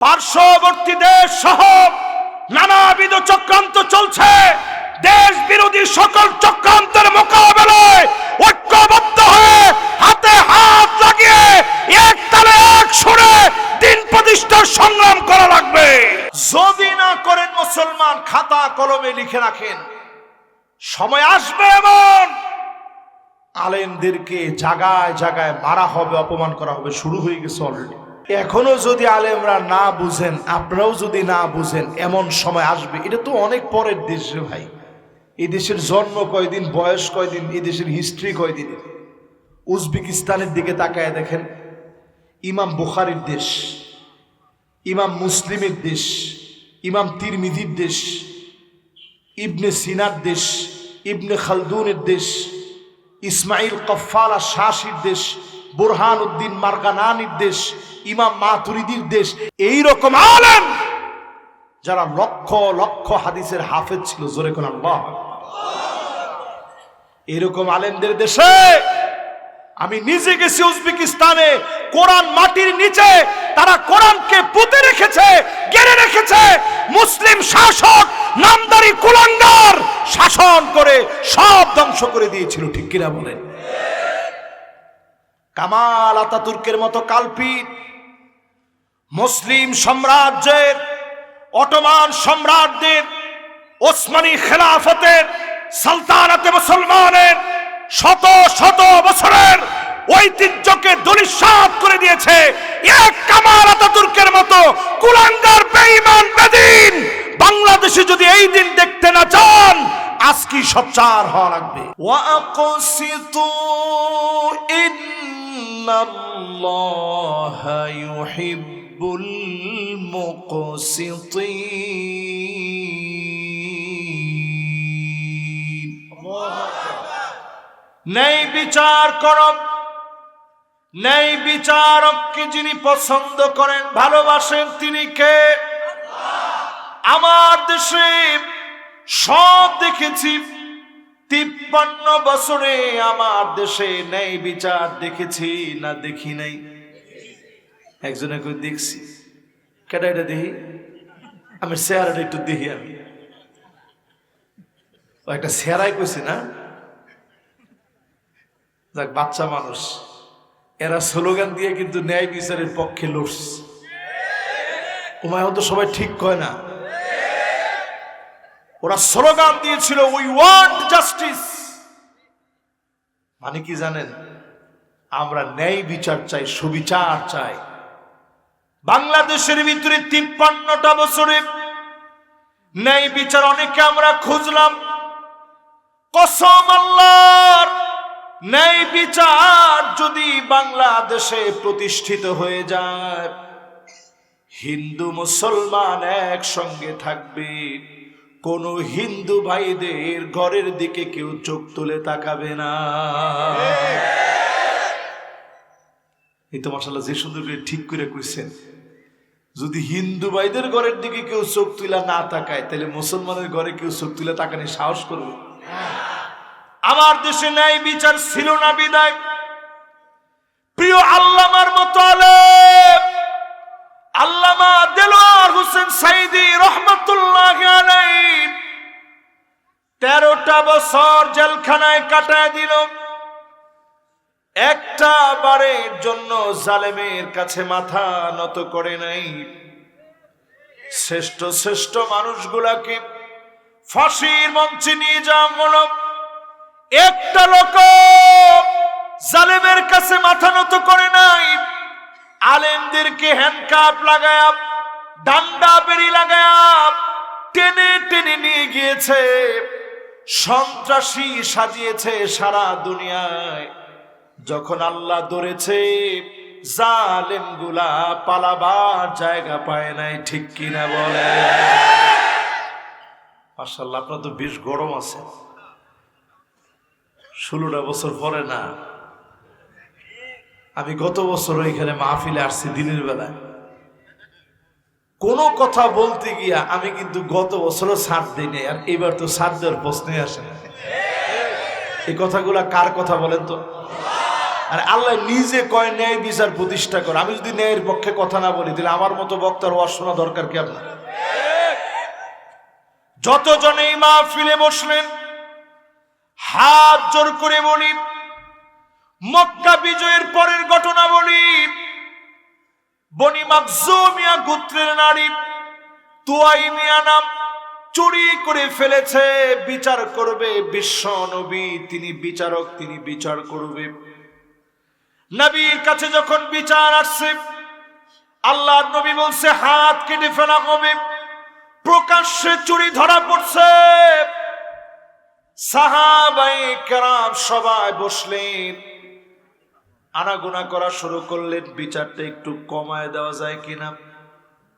পার্শ্ববর্তী দেশ সহ নানাবিধ চক্রান্ত চলছে। দেশ বিরোধী সকল চক্রান্তের মোকাবেলায় ঐক্যবদ্ধ হয়ে হাতে হাত লাগিয়ে এক তালে এক সুরে দিন প্রতিষ্ঠার সংগ্রাম করা লাগবে। যদি না করেন মুসলমান, খাতা কলমে লিখে রাখেন, সময় আসবে এমন আলেমদেরকে জায়গায় জায়গায় মারা হবে, অপমান করা হবে, শুরু হয়ে গেছে অলরেডি। এখনো যদি আলেমরা না বুঝেন, আপনারাও যদি না বুঝেন, এমন সময় আসবে। এটা তো অনেক পরের দেশ রে ভাই। এই দেশের জন্ম কয়দিন, বয়স কয়দিন, এই দেশের হিস্ট্রি কয়দিন। উজবেকিস্তানের দিকে তাকায় দেখেন, ইমাম বুখারীর দেশ, ইমাম মুসলিমের দেশ, ইমাম তিরমিজির দেশ, ইবনে সিনার দেশ, ইবনে খালদুনের দেশ, ইসমাইল কফফালা শাসির দেশ, বুরহান উদ্দিন মারগানানির দেশ, ইমাম মাতুরিদির দেশ। এইরকম আলেম যারা লক্ষ লক্ষ হাদিসের হাফেজ ছিল, জোরে কোন আল্লাহ। এরকম আলেমদের দেশে আমি নিজে গেছি উজবেকিস্তানে। কোরআন মাটির নিচে তারা কোরআনকে পুঁতে রেখেছে, গেড়ে রেখেছে। মুসলিম শাসক নামদারি কুলাঙ্গার শাসন করে সব ধ্বংস করে দিয়েছিল, ঠিক কিনা বলেন? কামাল আতাতুর্কের মতো কালপিট মুসলিম সাম্রাজ্যের, অটোমান সম্রাটদের, ওসমানী খেলাফতের, সালতানাতে মুসলমানের শত শত বছরের ঐতিহ্যকে ধূলিসাৎ করে দিয়েছে এক কামাল আতাতুর্কের মতো কুলাঙ্গার বেঈমান বেদিন। বাংলাদেশে যদি এই দিন দেখতে না চান, আজকে সোচ্চার হওয়া লাগবে। ওয়াকসিতু ইন্নাল্লাহা ইউহিব্বুল মুকসিতিন। ন্যায় বিচার করব, ন্যায় বিচারককে যিনি পছন্দ করেন, ভালোবাসেন, তিনি কে? আমার দেশে সব দেখেছি, 53 বছরে আমার দেশে ন্যায় বিচার দেখেছি না দেখি নাই? একজনে কই দেখছি। কেডা এটা দেখি? আমি চেহারাটা একটু দেখি। আমি একটা চেহারাই কইছি না, যাক বাচ্চা মানুষ, এরা স্লোগান দিয়ে কিন্তু ন্যায় বিচারের পক্ষে লড়ছে। ওমায় তো সবাই ঠিক কয় না। ওরা স্লোগান দিয়েছিল উই ওয়ান্ট জাস্টিস। মানে কি জানেন? আমরা ন্যায় বিচার চাই, সুবিচার চাই। বাংলাদেশের ভিতরে 53টা বছরে ন্যায় বিচার অনেকে আমরা খুঁজলাম। কসম আল্লাহর, ন্যায় বিচার যদি বাংলাদেশে প্রতিষ্ঠিত হয়ে যায়, হিন্দু মুসলমান একসঙ্গে থাকবে, কোন হিন্দু ভাইদের ঘরের দিকে কেউ চোখ তুলে তাকাবে না। এই তো মাশাআল্লাহ যে সুন্দর করে ঠিক করে কইছেন। যদি হিন্দু ভাইদের ঘরের দিকে কেউ চোখ তুলে না তাকায়, তাহলে মুসলমানের ঘরে কেউ চোখ তুলে তাকানি সাহস করবে? আমার দেশে ন্যায় বিচার ছিল না বিদায় প্রিয় আল্লামার মতো আলেম আল্লামা দেলোয়ার হোসেন সাইদি রহমাতুল্লাহি আলাইহি 13টা বছর জেলখানায় কাটায় দিল। একটা বারের জন্য জালেমের কাছে মাথা নত করে নাই। শ্রেষ্ঠ শ্রেষ্ঠ মানুষগুলাকে ফাঁসির মঞ্চে নিয়ে যাওয়া হলো, একটা লোক জালেমের কাছে মাথা নত করে নাই। আলেমদেরকে হ্যান্ডকাপ লাগায়া, ডান্ডা বেড়ি লাগায়া টেনে টেনে নিয়ে গিয়েছে, সন্ত্রাসী সাজিয়েছে সারা দুনিয়ায়। যখন আল্লাহ ধরেছে, জালেম গুলা পালাবার জায়গা পায় নাই, ঠিক কিনা বলে? মাশাআল্লাহ, আপনার তো বেশ গরম আছে। 16টা বছর পরে না, আমি গত বছর ওইখানে মাহফিলে আসছি দিনের বেলায়। কোনো কথা বলতে গিয়া আমি কিন্তু গত বছরও ছাড় দিই নাই, আর এবার তো ছাড় দেওয়ার প্রশ্নই আসে না। এই কথাগুলা কার কথা বলেন তো? আর আল্লাহ নিজে কয় ন্যায় বিচার প্রতিষ্ঠা করে। আমি যদি ন্যায়ের পক্ষে কথা না বলি তাহলে আমার মতো বক্তার ওয়াজ শোনা দরকার কি আপনার? যতজন এই মাহফিলে বসলেন হাত জোর করে বলি, মক্কা বিজয়ের পরের ঘটনা বলি। বনি মাখজুমিয়া গোত্রের নারী তুয়াইমিয়া নাম চুরি করে ফেলেছে, বিচার করবে বিশ্ব নবী, তিনি বিচারক, তিনি বিচার করবে। নবীর কাছে যখন বিচার আসছে, আল্লাহর নবী বলছে হাত কেটে ফেলা হবে। প্রকাশ্যে চুরি ধরা পড়ছে। সাহাবায়ে কেরাম সবাই বসলেন, আনাগোনা করা শুরু করলেন, বিচারটা একটু কমায় দেওয়া যায় কিনা,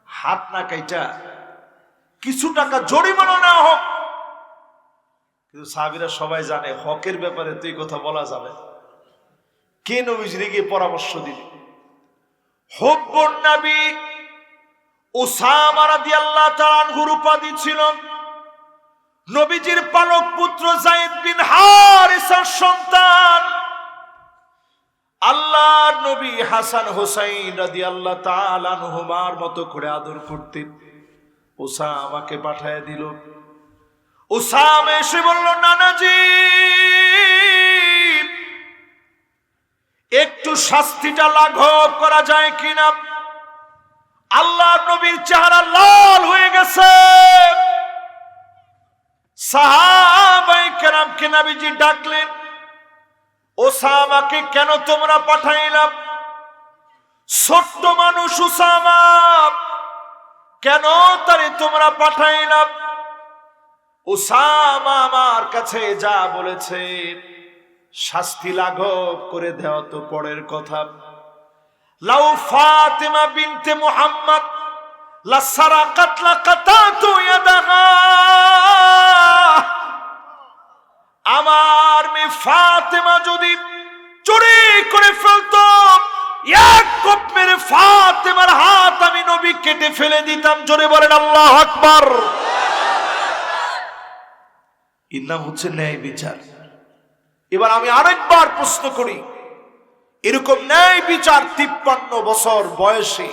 হাত না কাইটা কিছু টাকা জরিমানা নেওয়া হোক। কিন্তু সাহাবীরা সবাই জানে হকের ব্যাপারে তো এই কথা বলা যাবে না। কে নবীজির গিয়ে পরামর্শ দিবে? হুব্বুন নবী উসামা রাদিয়াল্লাহু তাআলা আনহুর উপাধি ছিল। নবীজির পালক পুত্র যায়েদ বিন হারিসার সন্তান। আল্লাহর নবী হাসান হুসাইন রাদিয়াল্লাহু তাআলা আনহুমার মতো করে আদর করতেন। উসামাকে পাঠায় দিল। উসামা এসে বলল, নানাজি একটু শাস্তিটা লাঘব করা যায় কিনা? আল্লাহর নবীর চেহারা লাল হয়ে গেছে। সাহাবায়ে কেরামকে নবীজি ডাকলেন, উসামাকে কেন তোমরা পাঠাইলা? ছোট্ট মানুষ উসামা, কেন তারে তোমরা পাঠাইলা? উসামা আমার কাছে যা বলেছে শাস্তি লাঘব করে দেওয়া তো পরের কথা। লাউ ফাতিমা বিনতে মুহাম্মদ লা সারাকাত লাকাতাতু ইয়াদাহা, আমার মেয়ে ফাতিমা যদি চুরি করে ফেলতো, এক কোপ মেরে ফাতিমার হাত আমি নবী কেটে ফেলে দিতাম। জোরে বলেন আল্লাহু আকবার। এর নাম হচ্ছে ন্যায় বিচার। এবার আমি আরেকবার প্রশ্ন করি, এরকম ন্যায় বিচার 53 বছর বয়সে,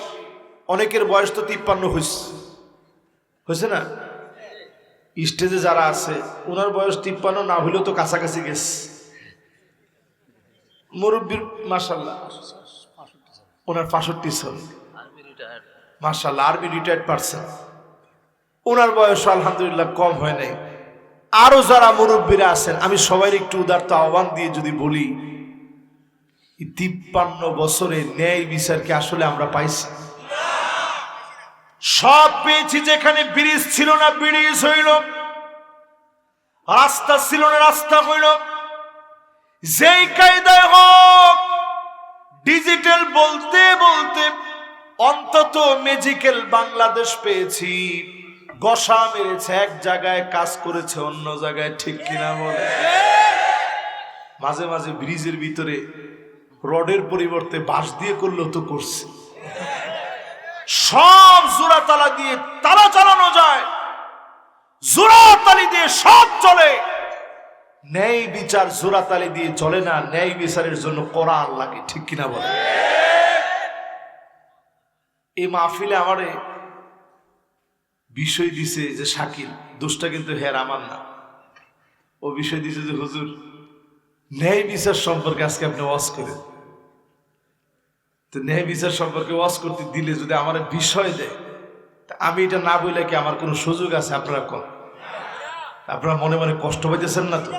অনেকের বয়স তো 53 হয়েছে না? স্টেজে যারা আছে ওনার বয়স 53 না হইলেও তো কাছাকাছি গেছে। মুরব্বীর মাশাআল্লাহ ওনার 65 সাল, মাশাআল্লাহ আর্মি রিটায়ার্ড পারসন, ওনার বয়স আলহামদুলিল্লাহ কম হয় নাই। আরো যারা মুরব্বীরা আছেন আমি সবাই একটু উদারতা আহ্বান দিয়ে যদি বলি, 53 বছরে ন্যায় বিচার কি আসলে আমরা পাইছি? সব পেয়েছি। যেখানে ব্রিজ ছিল না ব্রিজ হইল, রাস্তা ছিল না রাস্তা হইল, যেই কায়দায় হোক ডিজিটাল বলতে বলতে অন্তত ম্যাজিক্যাল বাংলাদেশ পেয়েছি। গসা মেরেছে, এক জায়গায় কাজ করেছে অন্য জায়গায়, ঠিক কিনা বলে? মাঝে মাঝে ব্রিজের ভিতরে রডের পরিবর্তে বাঁশ দিয়ে করলেও তো করছে। সব জোড়া তালা দিয়ে তালা চালানো যায়, জোড়া তালি দিয়ে সব চলে। ন্যায় বিচার জোড়া তালি দিয়ে চলে না, ন্যায় বিচারের জন্য কোরআন লাগে, ঠিক কিনা বলে? এই মাহফিলে আমারে বিষয় দিছে যে শাকিল, দোষটা কিন্তু হের আমার না, ও বিষয় দিছে যে হুজুর ন্যায় বিচার সম্পর্কে আজকে আপনি ওয়াজ করেন। তো ন্যায় বিচার সম্পর্কে ওয়াজ করতে দিলে যদি আমার বিষয় দেয়, আমি এটা না বললে কি আমার কোনো সুযোগ আছে? আপনারা কোন, আপনারা মনে মনে কষ্ট পাইতেছেন না তো?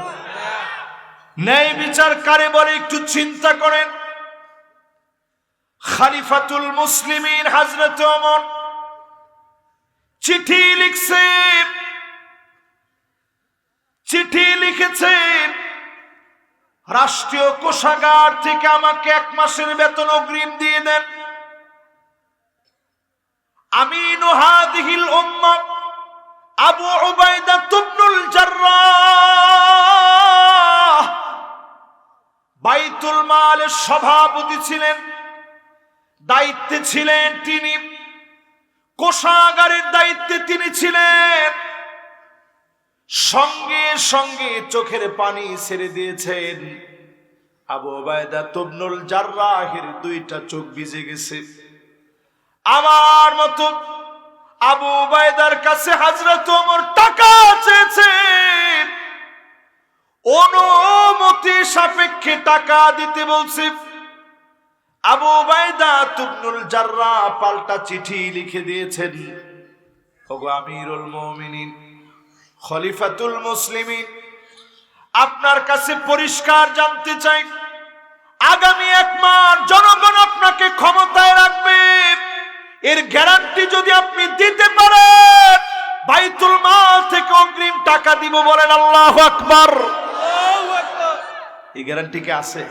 ন্যায় বিচার কারে বলে একটু চিন্তা করেন। খলিফাতুল মুসলিমিন হযরত ওমর চিঠি লিখেছে, রাষ্ট্রীয় কোষাগার থেকে আমাকে 1 মাসের বেতন অগ্রিম দিয়ে দেন। আমিনু হাদিহিল উম্মাহ আবু উবাইদা ইবনুল জাররাহ বাইতুল মালের সভাপতি ছিলেন, দায়িত্বে ছিলেন তিনি, কোষাগারের দায়িত্বে তিনি ছিলেন। সঙ্গে সঙ্গে চোখের পানি ছেড়ে দিয়েছেন, আবু উবাইদা ইবনুল জাররাহের দুইটা চোখ ভিজে গেছে। আমার মতো আবু উবাইদার কাছে হযরত ওমর টাকা চেয়েছে, অনুমতি সাপেক্ষে টাকা দিতে বলছে। আবু উবাইদা ইবনুল জাররাহ পাল্টা চিঠি লিখে দিয়েছেন, ওগো আমিরুল মুমিনিন, খলিফাতুল মুসলিমিন, আপনার কাছে পরিষ্কার জানতে চাই, আগামী 1 মাস জনগণ আপনাকে ক্ষমতায় রাখবে, এর গ্যারান্টি যদি আপনি দিতে পারেন, বাইতুল মাল থেকে অগ্রিম টাকা দিব। বলেন আল্লাহু আকবার। এই গ্যারান্টি কি আছে?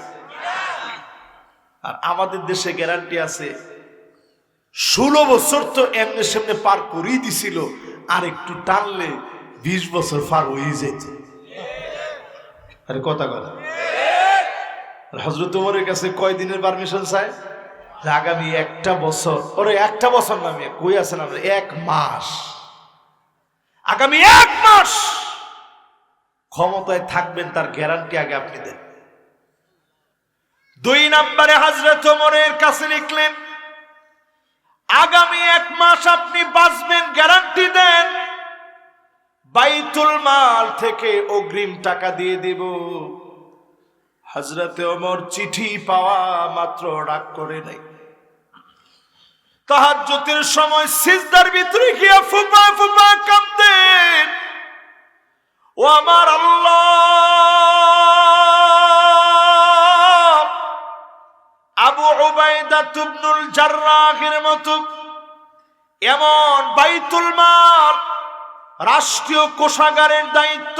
আর আমাদের দেশে গ্যারান্টি আছে 16 বছর তো এমনি সামনে পার করেই দিছিল, আর একটু টানলে 20 বছর পার হয়ে যেত। আরে কথা কথা হযরত ওমরের কাছে কয় দিনের পারমিশন চায়? আগামী 1টা বছর, ওরে 1টা বছর নামে কই আছেন আমরা, 1 মাস, আগামী 1 মাস ক্ষমতায় থাকবেন, তার গ্যারান্টি আগে আপনি দেন। 2 নম্বরে হযরত ওমরের কাছে লিখলেন, আগামী 1 মাস আপনি বাঁচবেন, গ্যারান্টি দেন, বাইতুল মাল থেকে অগ্রিম টাকা দিয়ে দিব। হযরত ওমর চিঠি পাওয়া মাত্র রাগ করে নাই, তাহাজ্জুদের সময় সিজদার ভিতরে গিয়া ফুপা ফুপা কাঁদতেন, ও আমার আল্লাহ, আবু উবাইদা ইবনুল জাররাহের মতো এমন বাইতুল মাল, রাষ্ট্রীয় কোষাগারের দায়িত্ব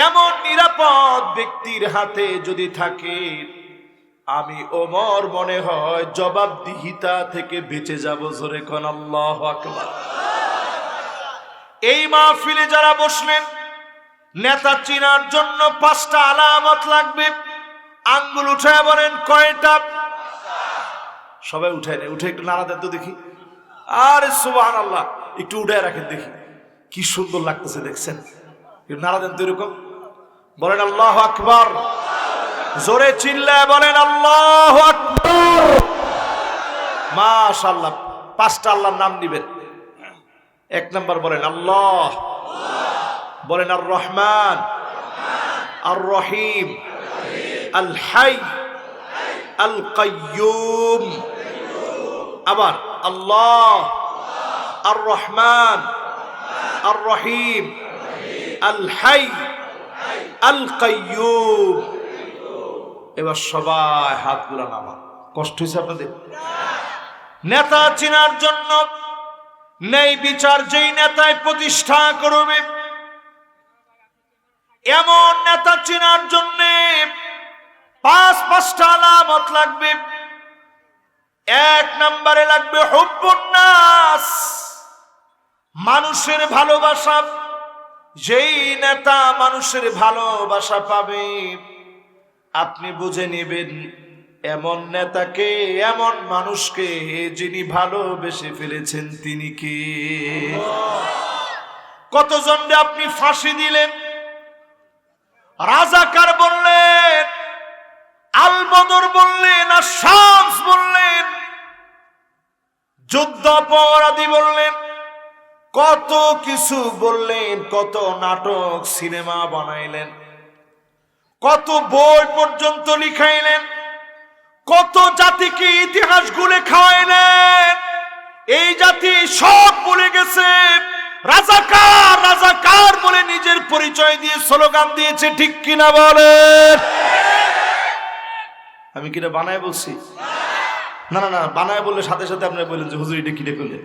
এমন নিরাপদ ব্যক্তির হাতে যদি থাকে, আমি ওমর মনে হয় জবাবদিহিতা থেকে বেঁচে যাব। জোরে কোন আল্লাহু আকবার। এই মাহফিলে যারা বসলেন, নেতা চিনার জন্য 5টা আলামত লাগবে। আঙ্গুল উঠায় বলেন কয়টা? সবাই উঠায় নেই, উঠে একটু নাড়া দেন তো দেখি। আরে সুবহানাল্লাহ, একটু উঠায় রাখেন দেখি, কি সুন্দর লাগতেছে দেখছেন। একটু নাড়া দেন তো এরকম, বলেন আল্লাহু আকবার। জোরে চিল্লায় বলেন আল্লাহু আকবার। মাশাআল্লাহ। 5টা আল্লাহর নাম নিবেন। 1 নাম্বার বলেন আল্লাহ, বলেন আর রহমান, আর রহিম, আল হাই, আল কাইয়ুম। আবার আল্লাহ, আর রহমান, আর রহিম, আল হাই, আল কাইয়ুম। এবার সবাই হাতগুলা নামান। কষ্ট হয়েছে আপনাদের? নেতা চিনার জন্য ন্যায় বিচার যেই নেতায় প্রতিষ্ঠা করবে, এমন নেতা চিনার জন্য 5টা আলামত লাগবে। 1 নম্বরে লাগবে হুব্বুন নাস, মানুষের ভালোবাসা। যেই নেতা মানুষের ভালোবাসা পাবে, আপনি বুঝে নেবেন এমন নেতাকে, এমন মানুষকে যিনি ভালোবেসে ফেলেছেন তিনি কে। কতজনকে আপনি ফাঁসি দিলেন, রাজাকার বললেন, আল বদর বললেন, আর শামস বললেন, যুদ্ধ অপরাধী বললেন, কত কিছু বললেন, কত নাটক সিনেমা বানাইলেন, কত বই পর্যন্ত লিখাইলেন, কত জাতিকে ইতিহাস গুলে খাওয়াইলেন। এই জাতি সব ভুলে গেছে। রাজাকার রাজাকার বলে নিজের পরিচয় দিয়ে স্লোগান দিয়েছে, ঠিক কিনা বলেন? আমি কিনা বানায় বলছি? না না না, বানায় বললে সাথে সাথে আপনারা বললেন যে হুজুর এটা কিনে করলেন।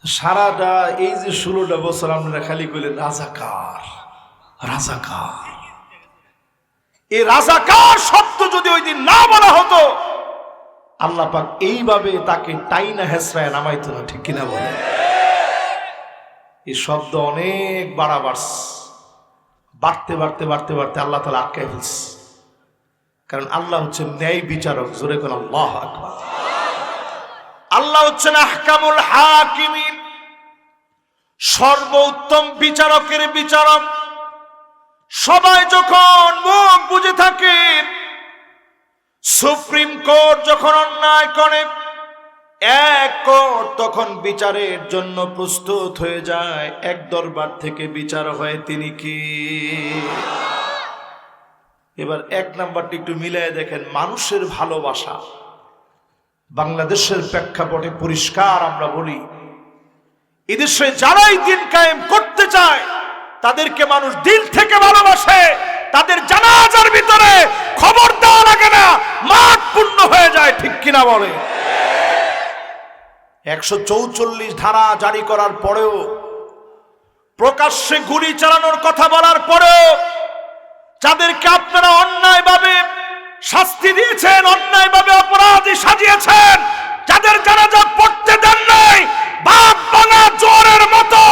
সারাটা এই যে 16টা বছর আপনারা খালি কইলেন রাজাকার রাজাকার। এই রাজাকার শব্দ যদি ওই দিন না বলা হতো, আল্লাহ পাক এইভাবে তাকে টাইনা হেসরায় নামাইতো না, ঠিক কিনা বলে? এই শব্দ অনেক বাড়তে বাড়তে বাড়তে বাড়তে আল্লাহ তাআলা আটকায় ফেলছে। কারণ আল্লাহ হচ্ছেন ন্যায় বিচারক। জোরে কোন আল্লাহু আকবার। আল্লাহ হচ্ছেন আহকামুল হাকিমিন, সর্বোত্তম বিচারকের বিচারক, সবাই যখন মুখ বুজে থাকে, সুপ্রিম কোর্ট যখন অন্যায় করে এক কোর্ট তখন বিচারের জন্য প্রস্তুত হয়ে যায়। এক দরবার থেকে বিচার হয়, তিনি কি? এবার এক নাম্বারটি একটু মিলিয়ে দেখেন, মানুষের ভালোবাসা। বাংলাদেশের প্রেক্ষাপটে পরিষ্কার আমরা বলি, এদেশে যারাই দিন কায়েম করতে চায় তাদেরকে মানুষ দিল থেকে ভালোবাসে। তাদের জানাজার ভিতরে খবর দেওয়া লাগে না, মাঠ পূর্ণ হয়ে যায়, ঠিক কিনা বলে? 144 ধারা জারি করার পরেও, প্রকাশ্যে গুলি চালানোর কথা বলার পরেও, যাদেরকে আপনারা অন্যায়ভাবে শাস্তি দিয়েছেন, অন্যায়ভাবে অপরাধী সাজিয়েছেন, যাদের জানাজা পড়তে দেন নাই, বাপ ভাঙা জোরের মতো,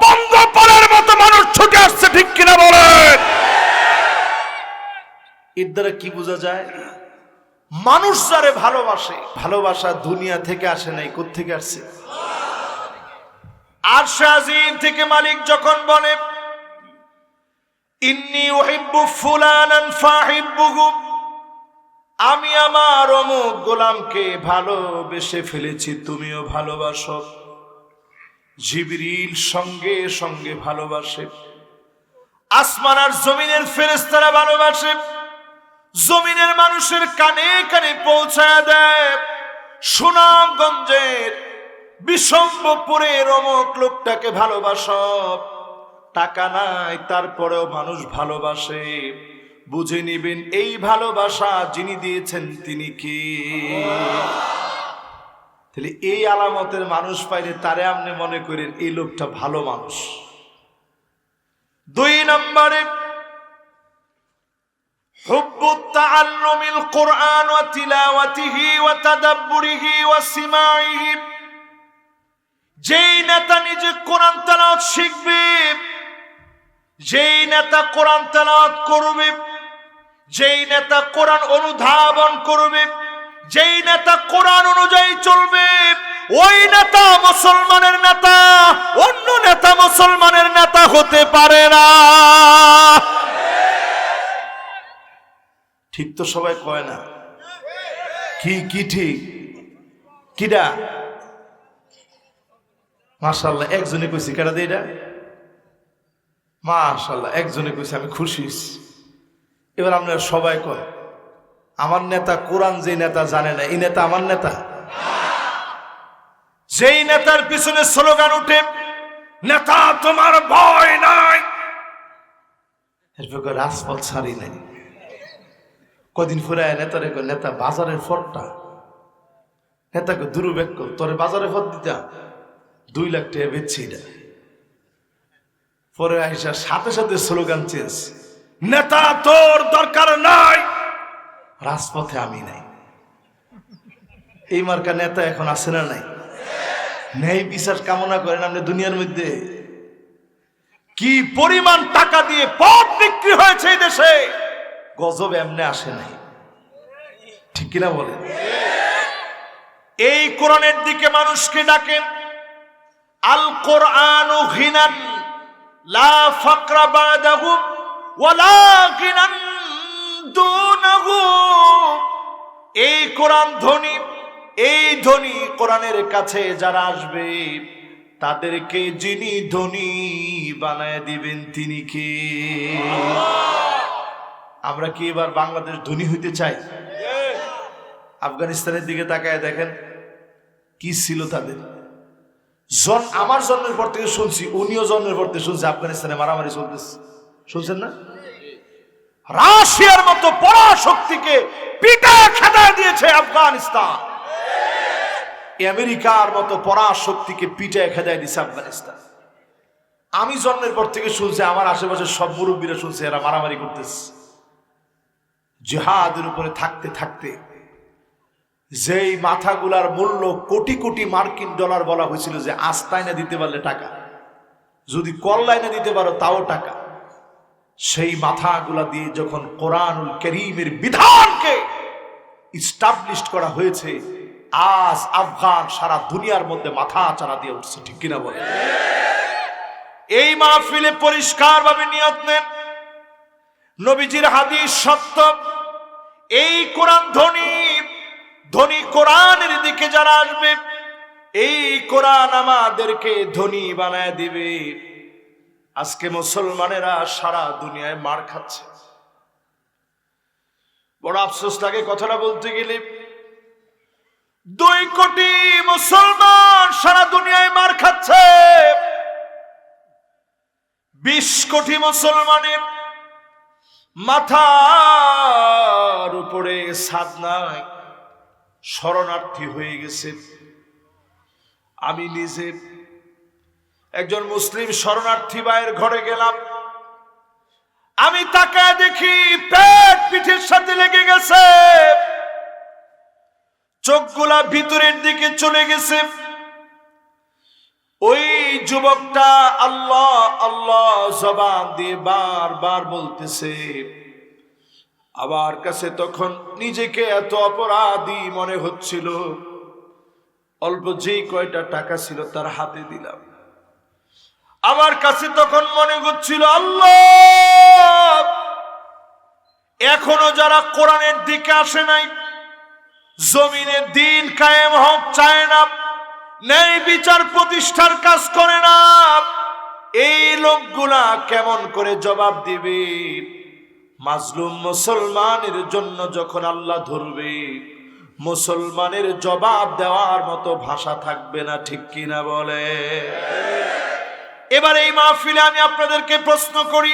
পঙ্গপালের মতো মানুষ ছুটে আসছে, ঠিক কিনা বলেন? এর দ্বারা কি বোঝা যায়? মানুষ যারে ভালোবাসে, ভালোবাসা দুনিয়া থেকে আসে নাই, কোত্থেকে আসছে? আরশে আজিম থেকে মালিক যখন বলে, ইন্নী উহিব্বু ফুলানান ফাহিব্বুহু, আমি আমার অমুক গোলামকে ভালোবেসে ফেলেছি, তুমিও ভালোবাসো। জিবরিল সঙ্গে সঙ্গে ভালোবাসে, আসমান আর জমিনের ফেরেশতারা ভালোবাসে, জমিনের মানুষের কানে কানে পৌঁছায় দেয়, সুনামগঞ্জের বিশম্বপুরের অমুক লোকটাকে ভালোবাসো। টাকা নাই তারপরেও মানুষ ভালোবাসে। বুঝে নিবেন এই ভালোবাসা যিনি দিয়েছেন তিনি কি? তাহলে এই আলামতের মানুষ পাইলে তারে আপনি মনে করেন এই লোকটা ভালো মানুষ। 2 নম্বরে হুব্বু তাআল্লুমিল কুরআন ওয়া তিলাওয়াতিহি ওয়া তাদাব্বুরিহি ওয়া সিমাইহি। যেই নেতা নিজে কোরআন তেলাওয়াত শিখবে, যেই নেতা কোরআন তেলাওয়াত করবে, যেই নেতা কোরআন অনুধাবন করবে, যেই নেতা কোরআন অনুযায়ী চলবে, ওই নেতা মুসলমানের নেতা, অন্য নেতা মুসলমানের নেতা হতে পারে না। ঠিক তো সবাই কয় না? কি কি ঠিক? কিডা? মাশাআল্লাহ, একজনে কইছি, কেডা দেই এটা? মাশাআল্লাহ, একজনে কইছে, আমি খুশি। এবার আপনারা সবাই কয়, আমার নেতা কোরআন যে নেতা জানে না, এই নেতা আমার নেতা? যেই নেতার পিছনে স্লোগান উঠে, নেতা তোমার ভয় নাই, এরপর রাজপথ ছাড়ি নাই। কদিন ফুরে নেতারে কয়, নেতা বাজারের ফটটা। নেতাকে দুরুবেক, তোরে বাজারে ফট দিতা 2 লাখ টাকা বেচছি এটা। পরে আইসা সাথে সাথে স্লোগান চেঞ্জ, নেতা তোর দরকার নাই, রাজপথে আমি নাই। এই মার্কা নেতা এখন আছে না নাই? ন্যায় বিচার কামনা করেন আপনি দুনিয়ার মধ্যে? কি পরিমাণ টাকা দিয়ে পথ বিক্রি হয়েছে এই দেশে, গজব এমনি আসে নাই, ঠিক কিনা বলেন? এই কোরআনের দিকে মানুষকে ডাকেন, আল কোরআনু গিনান লা ফাকরা বাদাহু ওয়ালা গিনান দুনাহু। এই কোরআন ধনী, এই ধনী কোরআনের কাছে যারা আসবে তাদেরকে যিনি ধনী বানায় দিবেন তিনি কে? আমরা কি এবার বাংলাদেশ ধনী হইতে চাই? আফগানিস্তানের দিকে তাকায় দেখেন কি ছিল তাদের। আমার জন্মের পর থেকে শুনছি, উনিও জন্মের পর থেকে শুনছি আফগানিস্তানে মারামারি চলতেছে, শুনছেন না? রাশিয়ার মতো পরাশক্তিকে পিটা খেদায় দিয়েছে আফগানিস্তান, আমেরিকার মতো পরাশক্তিকে পিটায় খেদায় দিয়েছে আফগানিস্তান। আমি জন্মের পর থেকে শুনছি, আমার আশেপাশে সব মুরব্বীরা শুনছে এরা মারামারি করতেছে। জিহাদের উপরে থাকতে থাকতে যেই মাথাগুলার মূল্য কোটি কোটি মার্কিন ডলার বলা হয়েছিল, যে আস্তায় না দিতে পারলে টাকা, যদি কল্যাণে দিতে পারো তাও টাকা, সেই মাথাগুলা দিয়ে যখন কোরআনুল কারীমের বিধানকে ইস্টাবলিশ করা হয়েছে, আজ আফগান সারা দুনিয়ার মধ্যে মাথা চারা দিয়ে উঠছে, ঠিক কিনা বলে? এই মাহফিলে পরিষ্কার ভাবে নিয়ত নেন, নবীজির হাদিস সত্য। এই কোরআন ধনী ধনী কোরআনের দিকে যারা আসবে, এই কোরআন আমাদেরকে ধনী বানায় দিবে। আজকে মুসলমানেরা সারা দুনিয়ায় মার খাচ্ছে। বড় আফসোস লাগে কথাটা বলতে গেলে। 2 কোটি মুসলমান সারা দুনিয়ায় মার খাচ্ছে। 20 কোটি মুসলমানের মাথার উপরে ছাদ নাই, শরণার্থী হয়ে গেছে। আমি নিজে একজন মুসলিম শরণার্থী ভাইয়ের ঘরে গেলাম। আমি তাকায় দেখি পেট পিঠের সাথে লেগে গেছে, চোখগুলা ভিতরের দিকে চলে গেছে। ওই যুবকটা আল্লাহ আল্লাহ জবান দিয়ে বারবার বলতেছে। আমার কাছে তখন নিজেকে এত অপরাধী মনে হচ্ছিল। অল্প যে কয়টা টাকা ছিল তার হাতে দিলাম। আমার কাছে তখন মনে হচ্ছিল, আল্লাহ, এখনো যারা কোরআনের দিকে আসে নাই, জমিনে দিন কায়েম হক চায় না, ন্যায় বিচার প্রতিষ্ঠার কাজ করে না, এই লোকগুলা কেমন করে জবাব দিবে? মাজলুম মুসলমানের জন্য যখন আল্লাহ ধরবে, মুসলমানের জবাব দেওয়ার মতো ভাষা থাকবে না, ঠিক কিনা বলে? এবার এই মাহফিলে আমি আপনাদেরকে প্রশ্ন করি,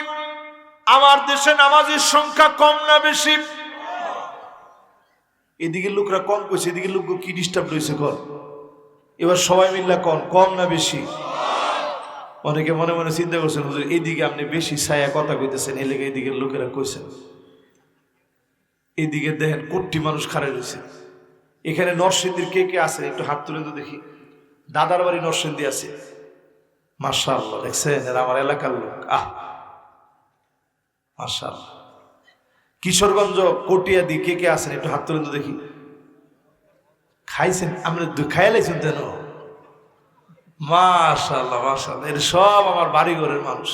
আমার দেশে নামাজের সংখ্যা কম না বেশি? এদিকে লোকরা কম কইছে, এদিকে লোক কি ডিস্টার্ব রয়েছে কর? এবার সবাই মিল্লা কম না বেশি? অনেকে মনে মনে চিন্তা করছেন, হুজুর এইদিকে আপনি বেশি ছায়া কথা কইতেছেন, এই লেগে এইদিকে লোকেরা কইছেন। এইদিকে দেখেন কোটি মানুষ খাড়া রয়েছে। এখানে নরসিংদীর কে কে আছে একটু হাত তুলে তো দেখি। দাদার বাড়ি নরসিংদী আছে, মাশাআল্লাহ, দেখছেন? এরা আমার এলাকার লোক। মাশাআল্লাহ। কিশোরগঞ্জ কটিয়াদি কে কে আছেন একটু হাত তুলে তো দেখি। খাইছেন? আমরা খাইয়া লাইছেন তেন? মাশাআল্লাহ মাশাআল্লাহ। এর সব আমার বাড়িঘরের মানুষ,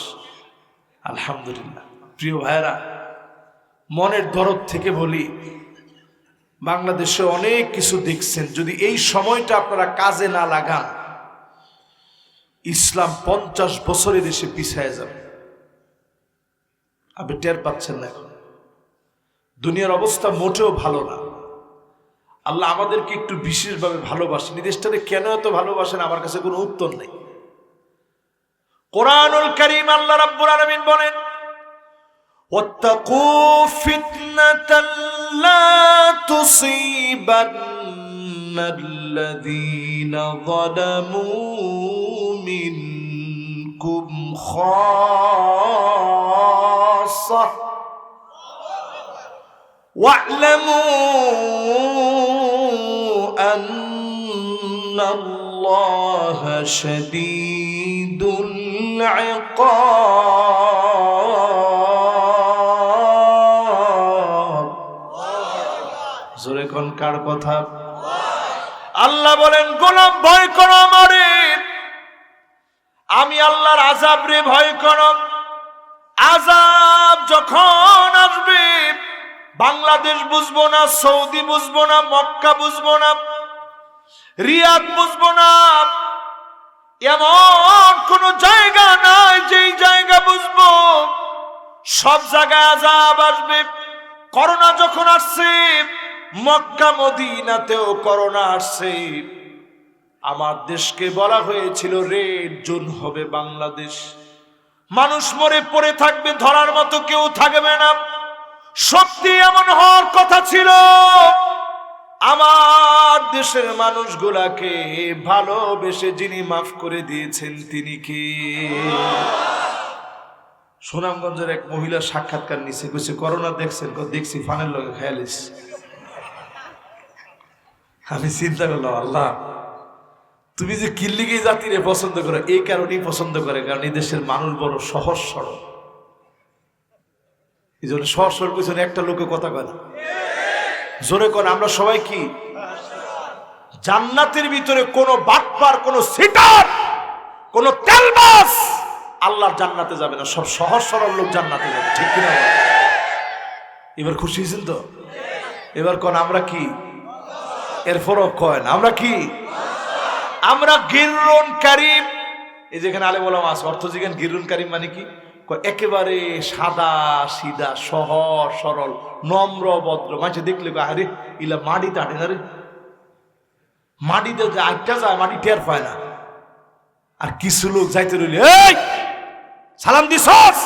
আলহামদুলিল্লাহ। প্রিয় ভাইরা, মনের দরদ থেকে বলি, বাংলাদেশে অনেক কিছু দেখছেন, যদি এই সময়টা আপনারা কাজে না লাগান, ইসলাম 50 বছরে দেশে পিছায় যাবে। আপনি টের পাচ্ছেন না? এখন দুনিয়ার অবস্থা মোটেও ভালো না। আল্লাহ আমাদেরকে একটু বিশেষভাবে ভালোবাসেন। এই দেশটাকে কেন এত ভালোবাসেন, আমার কাছে কোনো উত্তর নেই। কোরআনুল কারীম আল্লাহ রাব্বুল আলামিন বলেন, ওয়াত্তাকু ফিতনাতাল লা তুসিবান্নাল্লাযীনা যালামু মিনকুম খাসসাহ واعلموا أن الله شديد العقاب। জোরে কোন কার কথা? আল্লাহ বলেন, গোলাম ভয় করো আমারে, আমি আল্লাহর আযাব রে ভয় করো। আযাব যখন আসবে, বাংলাদেশ বুঝবো না, সৌদি বুঝবো না, মক্কা বুঝবো না, রিয়াদ বুঝবো না, এমন কোন জায়গা নাই যেই জায়গা বুঝবো। সব জায়গায় আযাব আসবে। করোনা যখন আসছে, মক্কা মদিনাতেও করোনা আসছে। আমার দেশকে বলা হয়েছিল রেড জোন হবে বাংলাদেশ, মানুষ মরে পড়ে থাকবে, ধরার মতো কেউ থাকবে না। সত্যি এমন হওয়ার কথা ছিল। আমার দেশের মানুষগুলাকে ভালোবেসে যিনি মাফ করে দিয়েছেন তিনি কি? সুনামগঞ্জের এক মহিলা সাক্ষাৎকার নিছে, কইছে করোনা দেখছেন? দেখছি, ফানের লগে খেয়ালিস। আমি চিন্তা করলাম, আল্লাহ তুমি যে কিল্লিগি জাতিরে পছন্দ করো, এই কারণেই পছন্দ করে, কারণ এই দেশের মানুষ বড় সহজ সরল। এই জন্য সহজ সরল পিছনে একটা লোকে কথা কয় না। জোরে কোন আমরা সবাই কি জান্নাতের ভিতরে কোনো বাটপার, কোনো সিটার, কোনো তেলবাস আল্লাহর জান্নাতে যাবে না। সব সহজ সরল লোক জান্নাতে যাবে, ঠিক কিনা? এবার খুশি হয়েছেন তো? এবার কোন আমরা কি? এরপরও কয়েন আমরা কি? আমরা গিররুন কারিম। এই যেখানে আলেম ওলামা আছে, অর্থ জিজ্ঞান গিররুন কারিম মানে কি? একেবারে সাদা সিধা, সহজ সরল, নম্র ভদ্র। মানুষ দেখলে আরে ইলা মাটিতে আটে না রে, মাটিতে আটটা যায়, মাটি টের পায় না। আর কিছু লোক যাইতে রইলে এই সালাম দিছস,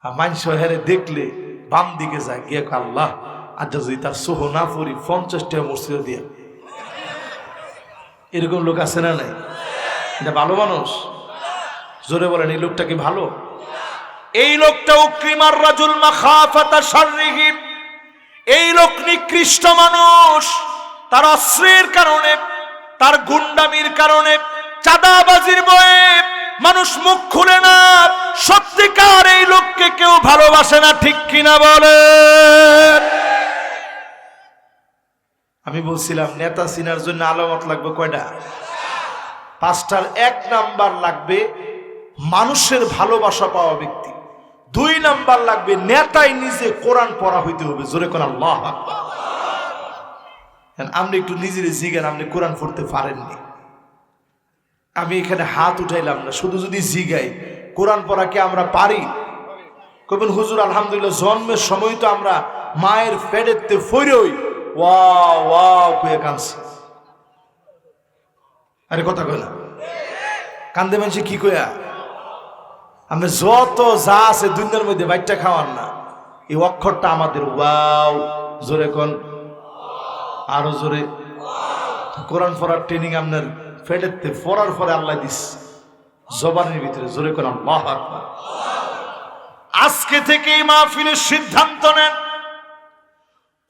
আর মানুষ হেরে দেখলে বাম দিকে যায় গিয়ে আল্লাহ আর যদি তার সোহ না পড়ি 50 টাকা মসজিদে দিয়া। এরকম লোক আছে না নাই? এটা ভালো মানুষ? জোরে বলেন, এই লোকটা কি ভালো? এই লোকটা উকরিমার রাজুল মাখাফাতা শাররিহি, এই লোক নিকৃষ্ট মানুষ। তার অস্ত্রের কারণে, তার গুন্ডামির কারণে, চাঁদাবাজির ভয়ে মানুষ মুখ খুলে না। সত্যিকার এই লোককে কেউ ভালোবাসে না, ঠিক কিনা বলেন? আমি বলছিলাম নেতা চিনার জন্য আলামত লাগবে কয়টা? 5টার 1 নাম্বার লাগবে মানুষের ভালোবাসা পাওয়া ব্যক্তি। 2 নাম্বার লাগবে নেতাই নিজে কোরআন পড়া হইতে হবে। জোরে কোন আল্লাহু আকবার। আপনি একটু নিজের জিজ্ঞান, আপনি কোরআন পড়তে পারেননি? আমি এখানে হাত উঠাইলাম না, শুধু যদি জিগাই কোরআন পড়া কি আমরা পারি? কবেন হুজুর আলহামদুলিল্লাহ জন্মের সময় তো আমরা মায়ের পেটেতে ফইরই ওয়াও ওয়াও কয়ে কাঁদছি। আরে কথা কয় না, কান্দে মানুষে কি কয়া? আমরা যত যা আছে দুনিয়ার মধ্যে বাইটটা খাওয়ান না, এই অক্ষরটা আমাদের ওয়াও। জোরে কোন, আরো জোরে। কোরআন পড়ার ট্রেনিং আপনার পেটেতে পড়ার পরে আল্লাহ দিস জবানের ভিতরে। জোরে কোন আল্লাহু আকবার। আজকে থেকে এই মাহফিলের সিদ্ধান্ত নেন,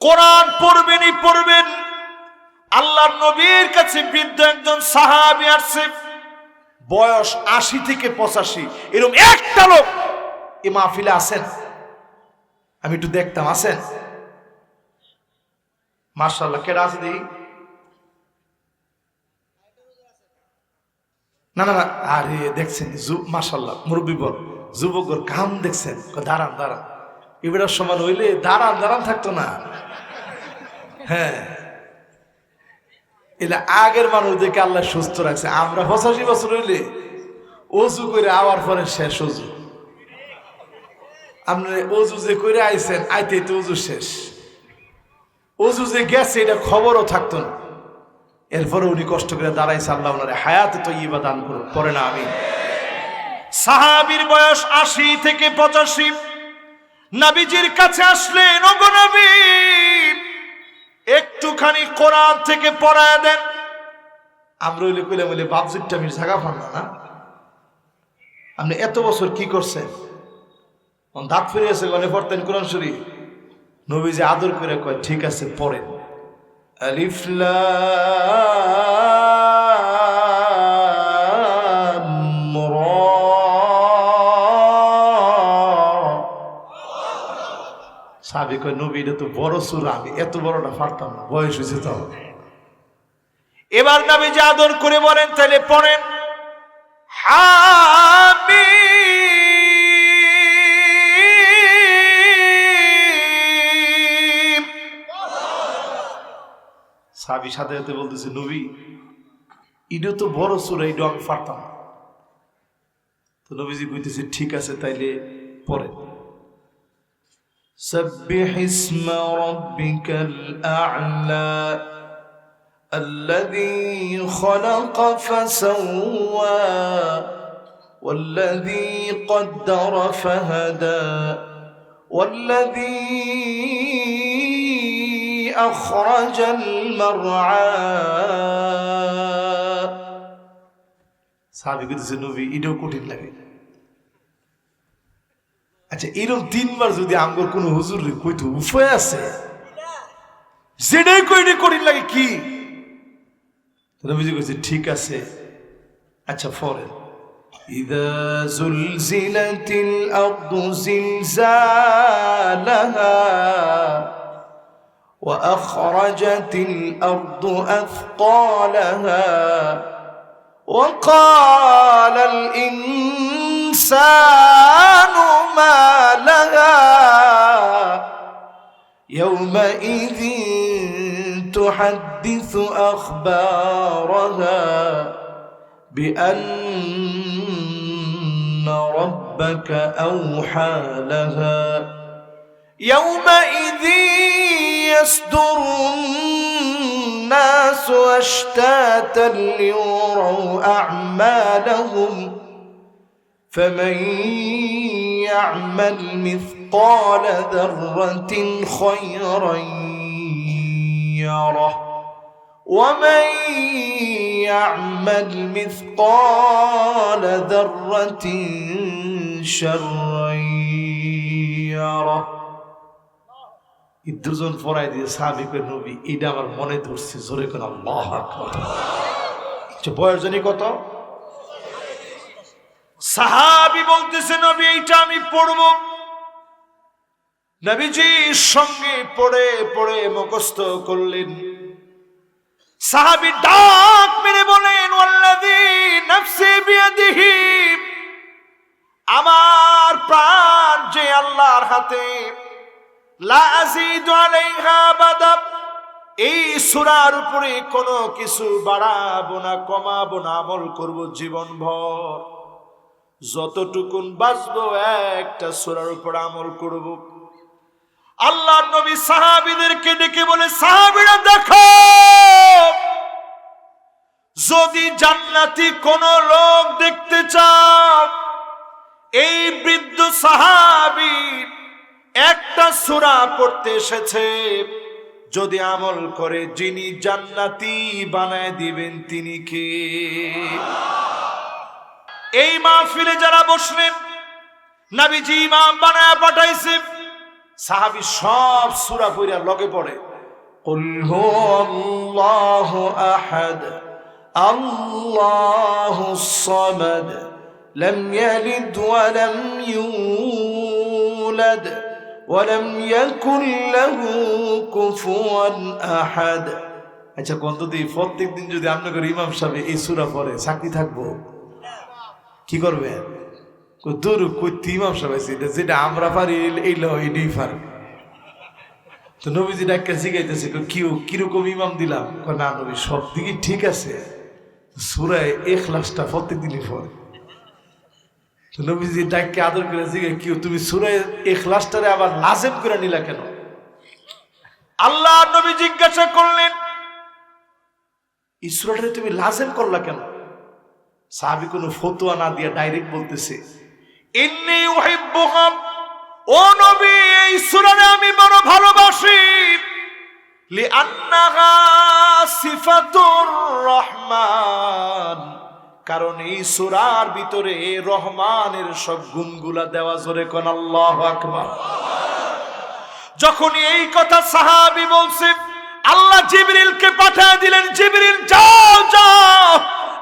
কোরআন পড়বেনই পড়বেন। আল্লাহর নবীর কাছে বৃদ্ধ একজন সাহাবী আসছে, বয়স 80 থেকে 85। এরকম একটা লোক এই মাহফিলে আছেন? আমি একটু দেখতাম, আছেন? মাশাআল্লাহ। কেডা আছে দেখি? না না না, আরে দেখছেন মাশাআল্লাহ, মুরব্বী বল যুবকর কাম দেখছেন? দাঁড়ান দাঁড়ান, এবার সমান হইলে দাঁড়ান দাঁড়ান থাকতো না। হ্যাঁ, এলে আগের মানুষদেরকে আল্লাহ সুস্থ রাখছে। আমরা 85 বছর হইলে অজু করে আওয়ার পরে শেষ অজু। আপনি অজু যে করে আইছেন, আইতে তো অজু শেষ। অজু যে গেছে এটা খবরও থাকতো না। এরপরে উনি কষ্ট করে দাঁড়াইছে, আল্লাহ ওনারে হায়াত তৈয়্যিবা দান করুন, পরে না আমি। সাহাবীর বয়স 80 থেকে 85। নবীজির কাছে আসলেন, ওগো নবী একটুখানি কোরআন থেকে পড়ায় দেন। আমরা হইলে কইলে বলে বাপজিটা আমি জায়গা পান না। আপনি এত বছর কি করছেন? দাঁত ফিরিয়েছে গনে পড়তেন কোরআন শরীফ। নবীজি আদর করে কয় ঠিক আছে পড়েন। আলিফ লাম রা। সাহাবী কয় নবী এটা তো বড় সূরা, আমি এত বড়টা পারতাম না, বয়স হয়েছে তো। এবার নবীজি আদর করে বলেন তাহলে পড়েন হামিম। সাহাবী সাথে সাথে বলতেছে নবী এটা তো বড় সূরা, এটা আমি পারতাম না। তো নবীজি কইতেছে ঠিক আছে তাইলে পড়েন। سبح اسم ربك الأعلى الذي خلق فسوى والذي قدر فهدى والذي أخرج المرعى। সাহাবী কইতেছে নবী এটাও কঠিন লাগে। আচ্ছা এরকম 3 বার যদি আমগর কোন হুজুর কইতো উপায় আছে? যেটাই কইলে কঠিন লাগে কি? নবীজি কইছে ঠিক আছে, আচ্ছা পড়েন। ইযা যুলজিলাতিল আরদু জিলজালাহা ওয়া আখরাজাতিল আরদু আথকালাহা ওয়া ক্বালাল ইনসানু মা লাহা يومئذ تحدث أخبارها بأن ربك أوحى لها يومئذ يصدر الناس أشتاتا ليروا أعمالهم فمن يعمل مثقال ذرة خيرا يره ومن يعمل مثقال ذرة شرا يره দুজন পড়াই দিয়ে সাহাবীকে নবী এটা আমার মনে ধরছে জোরে করে আল্লাহু আকবার বয়স জানি কত সাহাবী বলতেছে নবী এইটা আমি পড়ব নবীজি সঙ্গে পড়ে পড়ে মুখস্থ করলেন সাহাবী ডাক মেরে বলেন ওয়াল্লাযী নাফসি বিয়াদিহি আমার প্রাণ যে আল্লাহর হাতে লা আযীদু আলাইহা আবাদা এই সূরার উপরে কোনো কিছু বাড়াবো না কমাবো না আমল করব জীবনভর যতটুকুন বাঁচবো একটা সূরার উপর আমল করব আল্লাহর নবী সাহাবীদেরকে ডেকে বলে সাহাবীরা দেখো যদি জান্নাতি কোন লোক দেখতে চাও এই বৃদ্ধ সাহাবী একটা সূরা পড়তে এসেছে যদি আমল করে যিনি জান্নাতি বানায় দিবেন তিনি কে এই মাহফিলে যারা বসলেন নবীজি ইমাম বানায় পাঠাইছে সাহাবী সব সূরা পড়া লগে পড়ে কুল হুয়াল্লাহু আহাদ আল্লাহুস সামাদ লাম ইয়ালিদ ওয়া লাম ইউলাদ ওয়া লাম ইয়াকুল লাহু কুফুয়ান আহাদ আচ্ছা কোন দিন প্রত্যেকদিন যদি আপনাদের ইমাম সাহেব এই সূরা পড়ে চাকরি থাকবো কি করবে দূর কইতে ইমাম সাহেব যেটা আমরা পারি এই লইডি পার তো নবীজি ডাক্তার শিখাইতেছে কিরকম ইমাম দিলাম না নবী সব দিকে ঠিক আছে সূরা ইখলাসটা প্রত্যেকদিনই পড়ে তো নবীজি ডাক্তার আদর করে জিজ্ঞাসা কি তুমি সূরা ইখলাসটারে আবার লাজিম করে নিলা কেন আল্লাহ নবী জিজ্ঞাসা করলেন এই সূরাটারে তুমি লাজিম করলা কেন সাহাবী কোনো ফতোয়া না দিয়ে ডাইরেক্ট বলতেছে ইন্নী উহিব্বুকা ও নবী এই সূরারে আমি বড় ভালোবাসি লিআন্নাহা সিফাতুর রহমান কারণ এই সূরার ভিতরে রহমানের সব গুণগুলা দেওয়া জোরে কোন আল্লাহু আকবার যখন এই কথা সাহাবী বলছে আল্লাহ জিবরিলকে পাঠিয়ে দিলেন জিবরিল যাও যাও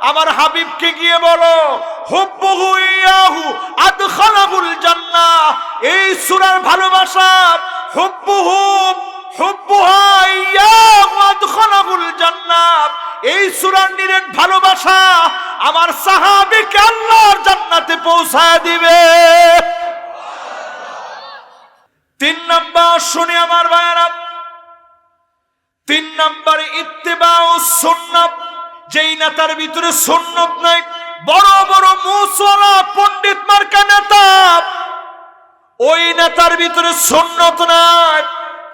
আমার হাবিবকে গিয়ে বলো হুব্বুহু ইয়াহু আদখালাহুল জান্নাহ এই সূরার ভালোবাসা হুব্বুহা ইয়াহু আদখালাহুল জান্নাহ এই সূরার নিরেট ভালোবাসা আমার সাহাবীকে আল্লাহর জান্নাতে পৌঁছায় দিবে 3 নাম্বার শুনি আমার ভাইরা 3 নম্বরে ইত্তিবাউস সুন্নাহ যেই নেতার ভিতরে সুন্নত নাই বড় বড় মুসওয়ালা পণ্ডিত মার্কা নেতা ওই নেতার ভিতরে সুন্নত নাই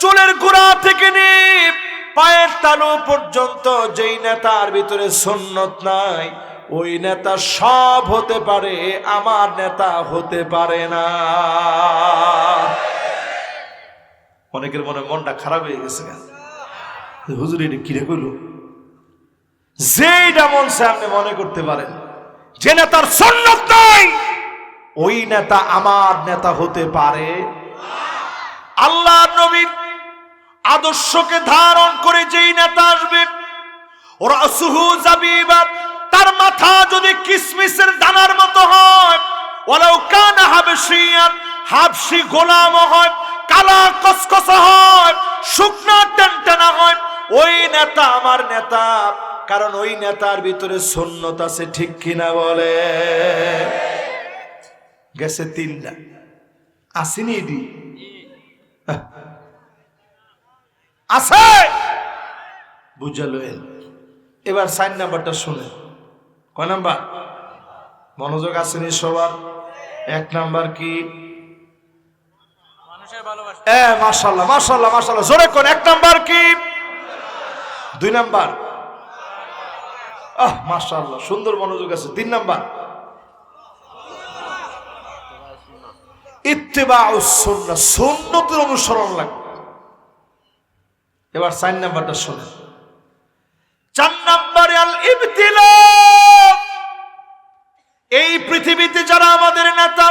চুলের গোড়া থেকে নিয়ে পায়ের তালু পর্যন্ত যেই নেতার ভিতরে সুন্নত নাই ওই নেতা সব হতে পারে আমার নেতা হতে পারে না অনেকের মনটা খারাপ হয়ে গেছে হুজুর এটা কিরে কইল যেটা মন সামনে মনে করতে পারেন যে নেতার সুন্নাত নাই ওই নেতা আমার নেতা হতে পারে আল্লাহর নবীর আদর্শকে ধারণ করে যেই নেতা আসবে রাসুহু জাবিবা তার মাথা যদি কিসমিসের দানার মতো হয় ওয়ালাউ কানা হাবশিয়ান হাবশি গোলাম হয় কালা কসকসা হয় শুকনা টানটানা হয় ওই নেতা আমার নেতা কারণ ওই নেতার ভিতরে সুন্নত আছে ঠিক কিনা বলে গেছে 3টা আসেনি এডি আছে? বুঝালেন? এবার 4 নাম্বারটা শুনে। কয় নাম্বার? মনোযোগ আসেনি সবার? 1 নাম্বার কি? মাশাআল্লাহ মাশাআল্লাহ মাশাআল্লাহ, জোরে কোন। 1 নাম্বার কি? 2 নাম্বার? মাশাআল্লাহ, সুন্দর মনোযোগ আছে। 3 নাম্বার? ইত্তিবাউস সুন্নাহ, সুন্নতের অনুসরণ লাগবে। এবার 4 নাম্বারটা শুনেন। 4 নাম্বারে আল ইবতিলা। এই পৃথিবীতে যারা আমাদের নেতা,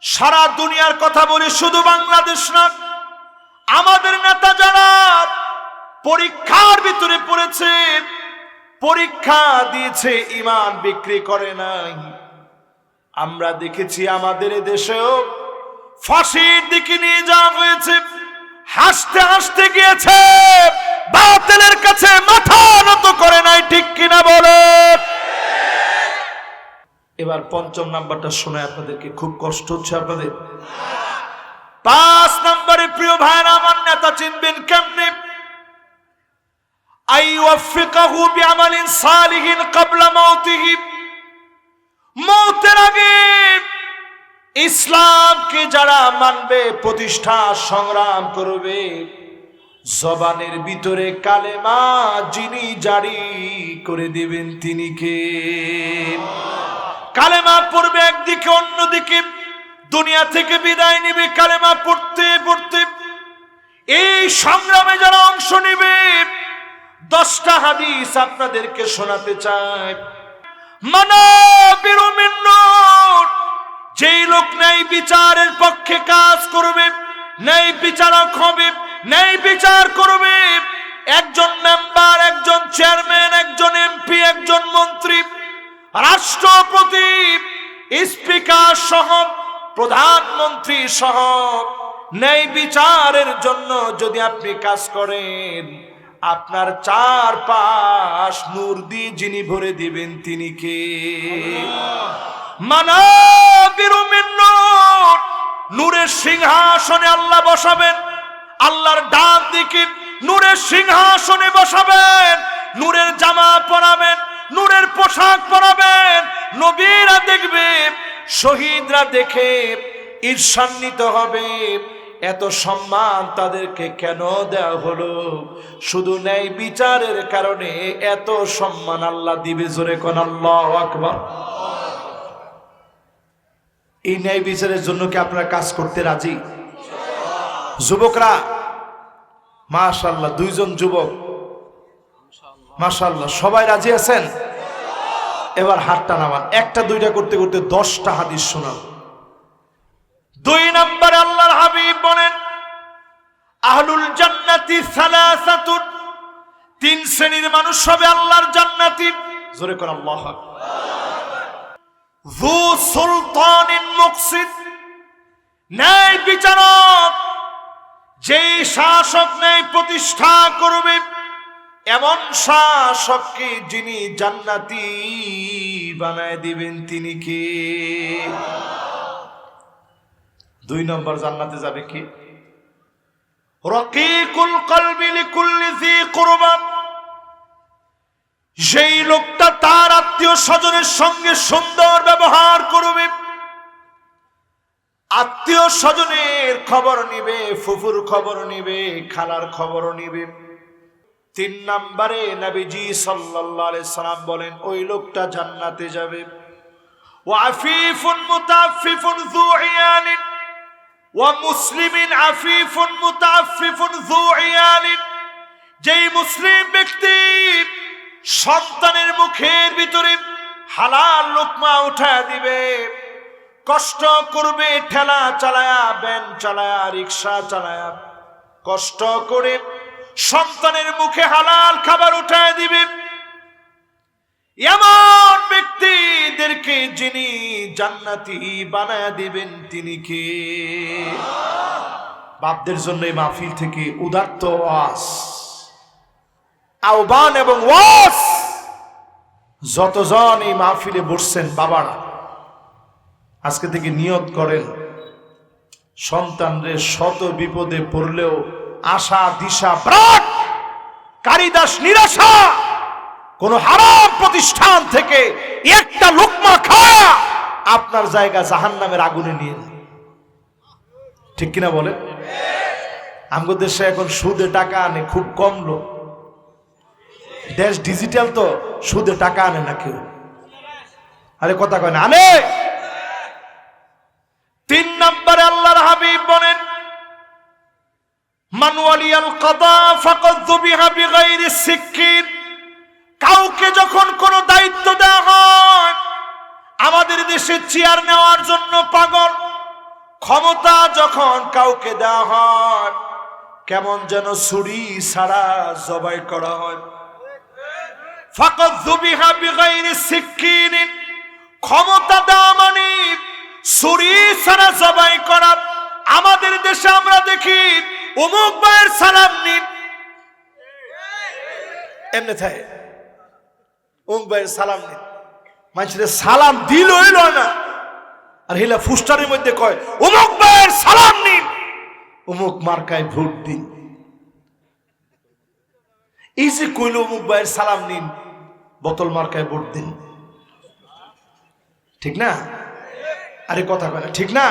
সারা দুনিয়ার কথা বলি, শুধু বাংলাদেশ না, আমাদের নেতা যারা পরীক্ষার ভিতরে পড়েছে, পরীক্ষা দিয়েছে, ঈমান বিক্রি করে নাই। আমরা দেখেছি আমাদের দেশেও ফাঁসির দিকে নিয়ে যাওয়া হয়েছে, হাসতে হাসতে গিয়েছে, বাতিলের কাছে মাথা নত করে নাই। ঠিক কিনা বলে? এবার 5 নাম্বারটা শুনে আপনাদেরকে খুব কষ্ট হচ্ছে আপনাদের। 5 নাম্বারে প্রিয় ভাইরা আমার, নেতা চিনবেন কেমনে? আইওয়াফিকাহু বিআমালিন সালিহিন ক্বাবলা মাউতিহি। মওতের আগে ইসলামকে যারা মানবে, প্রতিষ্ঠা সংগ্রাম করবে, জবানের ভিতরে কালেমা যিনি জারি করে দিবেন তিনি কে? কালেমা পড়বে একদিকে, অন্যদিকে দুনিয়া থেকে বিদায় নিবে কালেমা পড়তে পড়তে। এই সংগ্রামে যারা অংশ নিবে, 10টা হাদিস আপনাদেরকে শোনাতে চাই। মানাবিরু মিন নূর, যেই লোক ন্যায় বিচারের পক্ষে কাজ করবে, ন্যায় বিচারক হবে, ন্যায় বিচার করবে, একজন মেম্বার, একজন চেয়ারম্যান, একজন এমপি, একজন মন্ত্রী, রাষ্ট্রপতি, স্পিকার সহ, প্রধানমন্ত্রী সহ, ন্যায় বিচারের জন্য যদি আপনি কাজ করেন, আপনার 4 পাশ নূর দিয়ে যিনি ভরে দিবেন তিনি কে? মানাবিরু মিন নূর, নূরের সিংহাসনে আল্লাহ বসাবেন, আল্লাহর ডান দিকে নূরের সিংহাসনে বসাবেন, নূরের জামা পরাবেন, নূরের পোশাক পরাবেন। নবীরা দেখবে, শহীদরা দেখে ঈর্ষান্বিত হবে, এত সম্মান তাদেরকে কেন দেওয়া হলো? শুধু ন্যায় বিচারের কারণে এত সম্মান আল্লাহ দিবে। জোরে কোন আল্লাহু আকবার। এই ন্যায় বিচারের জন্য কি আপনারা কাজ করতে রাজি? যুবকরা মাশাআল্লাহ, 2 জন যুবক মাশাআল্লাহ, সবাই রাজি আছেন? এবার হাতটা নামান। 1টা 2টা করতে করতে 10টা হাদিস শোনাব। 2 নম্বরে আল্লাহর হাবিব বলেন, আহলুল জান্নাতি সালাসাতুন, 3 শ্রেণীর মানুষ হবে আল্লাহর জান্নাতি। জোরে কোন আল্লাহু আকবার। যু সুলতানিন মুকসিত, ন্যায় বিচারক, যেই শাসক ন্যায় প্রতিষ্ঠা করবে, এমন শাসককে যিনি জান্নাতি বানায় দিবেন তিনি কে? 2 নম্বর জান্নাতে যাবে কি? রাকিকুল কলবি লিকুল্লি যী কুরবা, যেই লোকটা তার আত্মীয় স্বজনের সঙ্গে সুন্দর ব্যবহার করবে, আত্মীয় স্বজনের খবর নিবে, ফুফুর খবর নিবে, খালার খবর নিবে। 3 নম্বরে নবীজি সাল্লাল্লাহু আলাইহি সাল্লাম বলেন, ওই লোকটা জান্নাতে যাবে। ওয়া আফিফুন মুতাআফফিফুন যু ইয়ালিন ওয়া মুসলিমিন আফিফুন মুতাআফফিফুন যু ইয়ালিন, যেই মুসলিম ব্যক্তি সন্তানের মুখের ভিতরে হালাল লোকমা উঠায় দিবে, কষ্ট করবে, ঠেলা চালায়া, ভ্যান চালায়া, রিকশা চালায়া, কষ্ট করে সন্তানের মুখে হালাল খাবার উঠায় দিবে, এমন ব্যক্তিদেরকে যিনি জান্নাতি বানায়া দিবেন তিনি কে? বাপদের জন্য এই মাহফিল থেকে উদাত্ত ওয়াজ, আহ্বান এবং ওয়াজ। যতজন এই মাহফিলে বসছেন বাবারা, আজকে থেকে নিয়ত করেন, সন্তানরে শত বিপদে পড়লেও আশা দিশা ব্রাট কারিদাস নিরাশা কোন হারাম প্রতিষ্ঠান থেকে একটা লোকমা খাওয়া আপনার জায়গা জাহান্নামের আগুনে নিয়ে যায়। ঠিক কিনা বলেন? আমাদের দেশে এখন সুদে টাকা আনে খুব কম লোক। দেশ ডিজিটাল তো, সুদে টাকা আনে না কেউ। আরে কথা কয় না, আনে। 3 নম্বরে আল্লাহর হাবিব বলেন মান ওয়ালিয়াল কাদা ফাকাদ যুবিহা বিগাইরি সিকিন। কাউকে যখন কোনো দায়িত্ব দেওয়া হয়, আমাদের দেশে চেয়ার নেওয়ার জন্য পাগল, ক্ষমতা যখন কাউকে দেওয়া হয় কেমন যেন ছুরি ছাড়া জবাই করা হয়। ফাকাদ যুবিহা বিগাইরি সিকিন, ক্ষমতা দেওয়া মানে ছুরি ছাড়া জবাই করা। আমাদের দেশে আমরা দেখি অমুক ভাইয়ের সালাম নিন, এমনি থাকে অমুক ভাইয়ের সালাম নিন, মানুষের সালাম দিল হইল না, আর হিলা ফুস্টারের মধ্যে কয় অমুক ভাইয়ের সালাম নিন, অমুক মার্কায় ভোট দিন। এই যে কইল অমুক ভাইয়ের সালাম নিন, বোতল মার্কায় ভোট দিন, ঠিক না? আরে কথা কয় না, ঠিক না?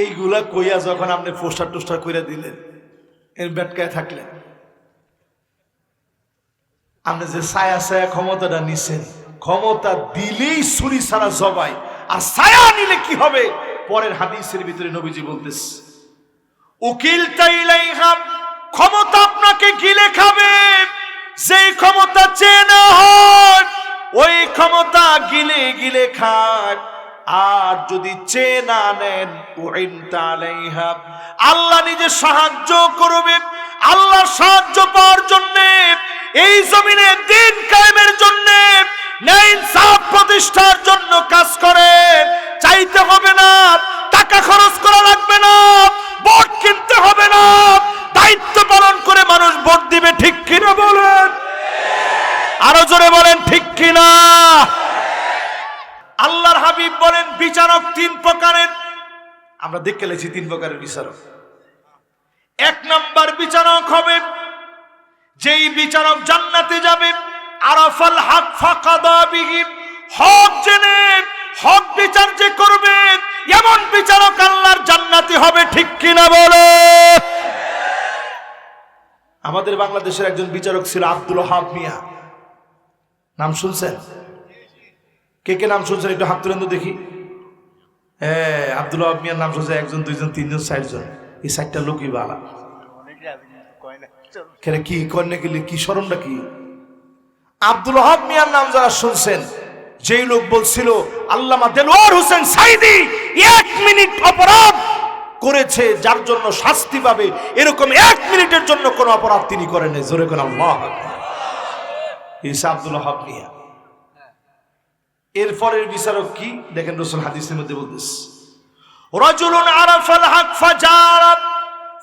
এইগুলা কইয়া যখন আপনি পোস্টার টোস্টার কইরা দিলেন, এর বেটকায় থাকলেন, আপনি যে ছায়া ছায়া ক্ষমতাটা নিছেন, ক্ষমতা দিলেই ছুরি ছাড়া জবাই, আর ছায়া নিলে কি হবে? পরের হাদিসের ভিতরে নবীজি বলতেছে উকিল তাইলাইহা, ক্ষমতা আপনাকে গিলে খাবে। যেই ক্ষমতা চেনা হয় ওই ক্ষমতা গিলে গিলে খায়, আর যদি চেনা নেন আলাইহা, আল্লাহ নিজে সাহায্য করবে। আল্লাহ সাহায্য পাওয়ার জন্য এই জমিনে দিন কায়েমের জন্য, ন্যায় ইনসাফ প্রতিষ্ঠার জন্য কাজ করেন। চাইতে হবে না, টাকা খরচ করা লাগবে না, ভোট কিনতে হবে না, দায়িত্ব পালন করে মানুষ ভোট দিবে। ঠিক কিনা বলেন? আরো জোরে বলেন ঠিক কিনা? আল্লাহর হাবিব বলেন বিচারক 3 প্রকারের। আমরা দেখে লেছি 3 প্রকারের বিচারক। 1 নাম্বার বিচারক হবে যেই বিচারক জান্নাতে যাবে, আরাফাল হক ফাকাদা বিহি, হক জেনে হক বিচার যে করবে এমন বিচারক আল্লাহর জান্নাতি হবে। ঠিক কিনা বলে? আমাদের বাংলাদেশের একজন বিচারক ছিল আব্দুল ওয়াহাব মিয়া, নাম শুনছেন? কে কে নাম শুনছেন একটু হাত তুলেন তো দেখি। হ্যাঁ, আব্দুল ওয়াহাব মিয়ার নাম শুনছে 1 জন 2 জন 3 জন 4 জন। এই 4টা লোকই বালা। কি কন্যা গেলে কি শরমটা কি? আব্দুল ওয়াহাব মিয়ার নাম যারা শুনছেন, যেই লোক বলছিল আল্লামা দেলোয়ার হোসেন সাইদি 1 মিনিট অপরাধ করেছে যার জন্য শাস্তি পাবে, এরকম 1 মিনিটের জন্য কোন অপরাধ তিনি করেন নাই। জোরে কোন আল্লাহু আকবার। ঈসা আব্দুল ওয়াহাব মিয়া। এরপরের বিচারক কি দেখেন, রাসূল হাদিসের মধ্যে বলতেছে রাজুলুন আরাফাল হক ফাজারা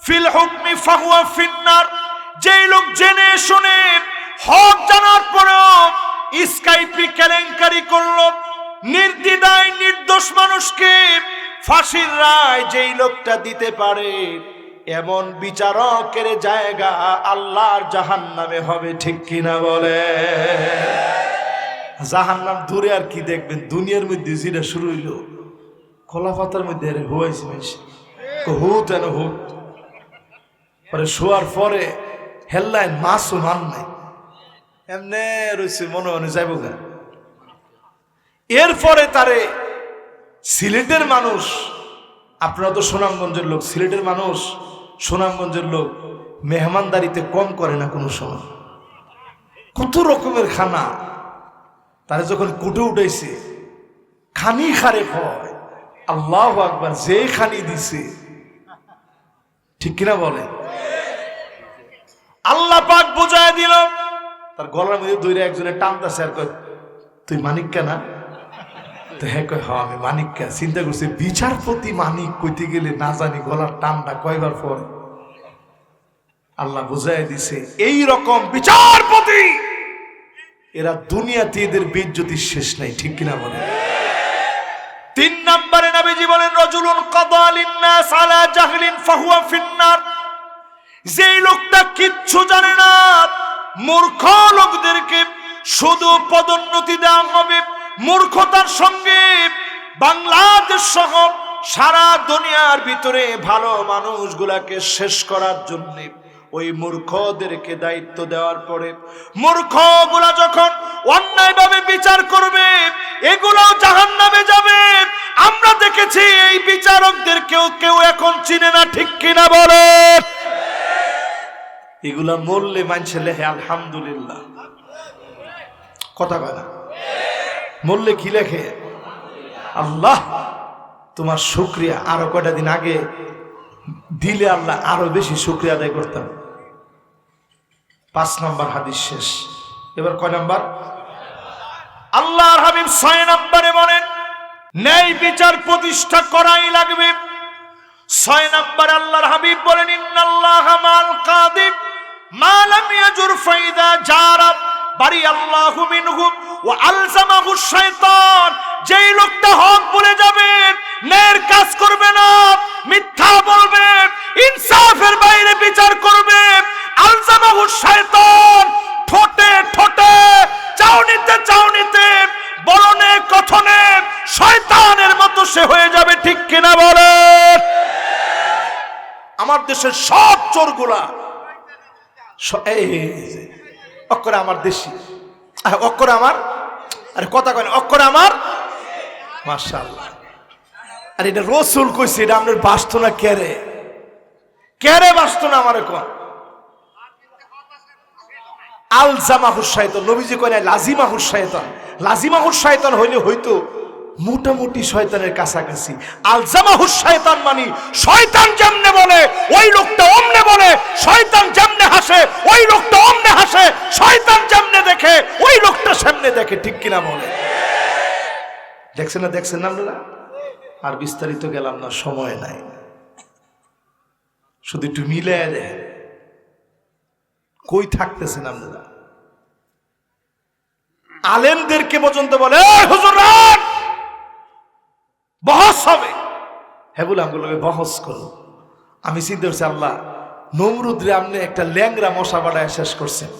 ফিল হুকমি ফাহুয়া ফিন্নার। যেই লোক জেনে শুনে হক জানার পরেও স্কাইপি কেলেঙ্কারি করলো, নির্দ্বিধায় নির্দোষ মানুষকে ফাঁসির রায় যেই লোকটা দিতে পারে, এমন বিচারকের জায়গা আল্লাহর জাহান্নামে হবে। ঠিক কিনা বলে? জাহান্নাম দূরে আর কি দেখবেন, দুনিয়ার মধ্যে যেটা শুরু হইল, খোলা পাতার মধ্যে হুয়াইছে মানুষ, হুত এন হুত, পরে শোয়ার পরে হেল্লাইন মাছও মান নাই, এমনে রয়েছে মনে মনে যাইব না। এরপরে তারে সিলেটের মানুষ, আপনারা তো সুনামগঞ্জের লোক, সিলেটের মানুষ সুনামগঞ্জের লোক মেহমানদারিতে কম করে না কোনো সময়, কত রকমের খানা। তারা যখন কুটে উঠেছে খানি খারে হয়, আল্লাহু আকবার, যে খানি দিছে। ঠিক কিনা বলে? আল্লাহ পাক বুঝায় দিল, তার গলার মধ্যে ধরে একজনের টানতেছে, আর কয় তুই মানিক কেনা? তো হ্যাঁ কয় হ্যাঁ আমি মানিক কে। চিন্তা করছে বিচারপতি মানিক কইতে গেলে না জানি গলার টানটা কয়বার পর। আল্লাহ বুঝায় দিছে এই রকম বিচারপতি, এরা দুনিয়াতে এদের বেইজ্জতির শেষ নাই। ঠিক কিনা বলে? 3 নম্বরে নবীজি বলেন রাজুলুন কাদা লিন-নাস আলা জাহলিন ফাহুয়া ফিন-নার। যেই লোকটা কিচ্ছু জানে না, মূর্খ লোকদেরকে শুধু পদোন্নতি দেওয়া হবে। মূর্খতার সঙ্গে বাংলাদেশ সহ সারা দুনিয়ার ভিতরে ভালো মানুষগুলাকে শেষ করার জন্য ওই মূর্খদেরকে দায়িত্ব দেওয়ার পরে মূর্খগুলা যখন অন্যায়ভাবে বিচার করবে, এগুলোও জাহান্নামে যাবে। আমরা দেখেছি এই বিচারকদের কেউ এখন চিনে না, ঠিক কিনা বলে? এগুলা মরলে মানছে লেখে আলহামদুলিল্লাহ, কথা কয় না? মরলে কি লেখে? আল্লাহ তোমার শুকরিয়া। আরো কয়টা দিন আগে দিলে আল্লাহ আরো বেশি শুকরিয়া আদায় করতাম। 5 নম্বর হাদিস শেষ। এবার কয় নাম্বার? আল্লাহর হাবিব 6 নম্বরে বলেন ন্যায় বিচার প্রতিষ্ঠা করাই লাগবে। 6 নম্বর আল্লাহর হাবিব বলেন ইন্নাল্লাহা মাল কাযিব মা লাম ইয়াজুর ফাইদা জারা বারি আল্লাহু মিনহু ওয়া আলজামাহু শাইতান। যেই লোকটা হক বলে যাবে, ন্যায়ের কাজ করবে না, মিথ্যা বলবে, ইনসাফের বাইরে বিচার করবে, আলজামাহু শাইতান। ঠোঁটে ঠোঁটে, চাউনিতে চাউনিতে, বলনে কথনে শয়তানের মতো সে হয়ে যাবে, ঠিক কিনা বলে? আমার দেশের সব চোরগুলা অক্ষরে আমার দেশি, অক্ষরে আমার, আরে কথা কয় অক্ষরে আমার, মাশাআল্লাহ। আর এটা রসুল কইছে, এটা আপনার বাস্তু না? কেরে কেরে বাস্তু না? আমার কোন আলজামাহুস শাইতান, নবীজি কয় না লাজিমাহুস শাইতান। লাজিমাহুস শাইতান হইলে হয়তো মোটামুটি শয়তানের কাছাকাছি। আলজামাহুস শাইতান মানে শয়তান যেমনে বলে ওই লোকটা অমনে বলে, শয়তান যেমনে হাসে ওই লোকটা অমনে হাসে, শয়তান যেমনে দেখে ওই লোকটা সামনে দেখে, ঠিক কিনা বলে? দেখছেন না? দেখছেন না আপনারা? আর বিস্তারিত গেলাম না, সময় নাই, শুধু একটু মিলে দেয়। কই থাকতেছেন আপনারা? আলেমদেরকে পর্যন্ত বলে হুজুর বহস হবে, হ্যাঁ বলে আমগুলোকে বহস করো। আমি চিন্তা করছি আল্লাহ নমরুদ রে আপনি একটা ল্যাংরা মশা বাড়ায় শেষ করছেন,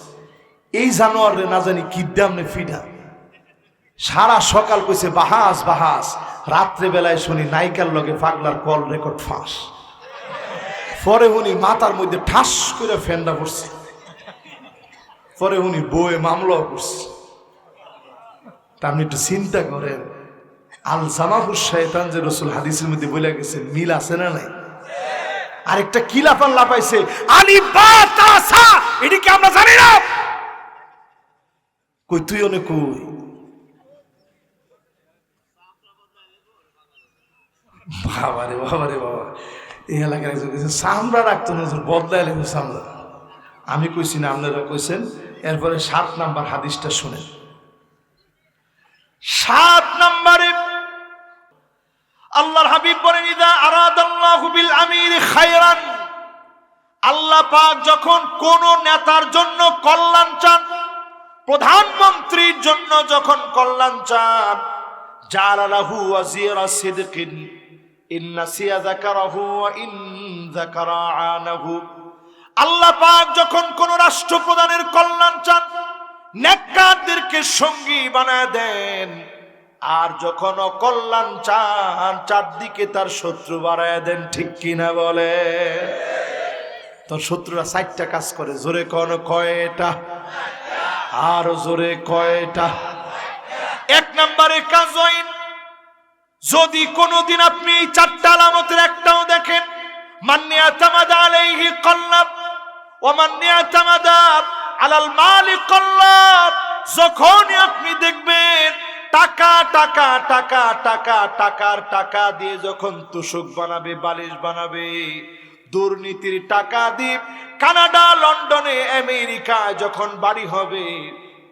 এই জানোয়ার রে না জানি কি দামনে ফিডা। সারা সকাল কইছে বাহাস বাহাস, রাত্রে বেলায় শুনি নাইকার লগে পাগলার কল রেকর্ড ফাঁস। পরে উনি মাথার মধ্যে ঠাস করে ফেন্ডা পড়ছে, পরে উনি বউয়ে মামলাও করছে। তা আপনি একটু চিন্তা করেন, আলজামাহুস শাইতান যে রাসূল হাদিসের মধ্যে বলে গেছেন, মিল আছে না নাই? আরেকটা কি লাফান লাফাইছে আলিফ বা তা সা, এটা কি আমরা জানি না? কই তুই অনেক কই বাবারে বাবারে বাবা, এই এলাকায় সামরা রাখতো না, বদলায় লেগে সামরা। আমি কইছি না, আপনারা কইছেন। এরপরে 7 নম্বর হাদিসটা শুনেন। 7 নম্বরে আল্লাহর হাবিব বলেন ইযা আরাদাল্লাহু বিল আমির খায়রান, আল্লাহ পাক যখন কোন নেতার জন্য কল্যাণ চান, প্রধানমন্ত্রীর জন্য যখন কল্যাণ চান, জাআলা লাহু ওয়াজিরা সিদকিন ইন নাসিয়া যাকারাহু ওয়া ইন যাকারা আনাহু। আল্লাহ পাক যখন কোন রাষ্ট্রপ্রধানের কল্যাণ চান, নেককারদেরকে সঙ্গী বানায় দেন, আর যখন অকল্যাণ চান চারদিকে তার শত্রু বাড়ায় দেন, ঠিক কিনা বলে? তোর শত্রুরা 4টা কাজ করে, জোরে কোন কয়টা? আর জোরে কয়টা? 1 নম্বরে কাজ হইন, যদি কোনদিন আপনি এই 4টা আলামতের একটাও দেখেন, মান ইয়াতামাদা আলাইহি কল্লাব ওয়া মান ইয়াতামাদা আলাল মালি কল্লাব। যখন আপনি দেখবেন টাকা টাকা টাকা টাকা টাকার টাকা দিয়ে যখন তুষক বানাবে, বালিশ বানাবে, দুর্নীতির টাকা দিয়ে কানাডা, লন্ডনে, আমেরিকায় যখন বাড়ি হবে,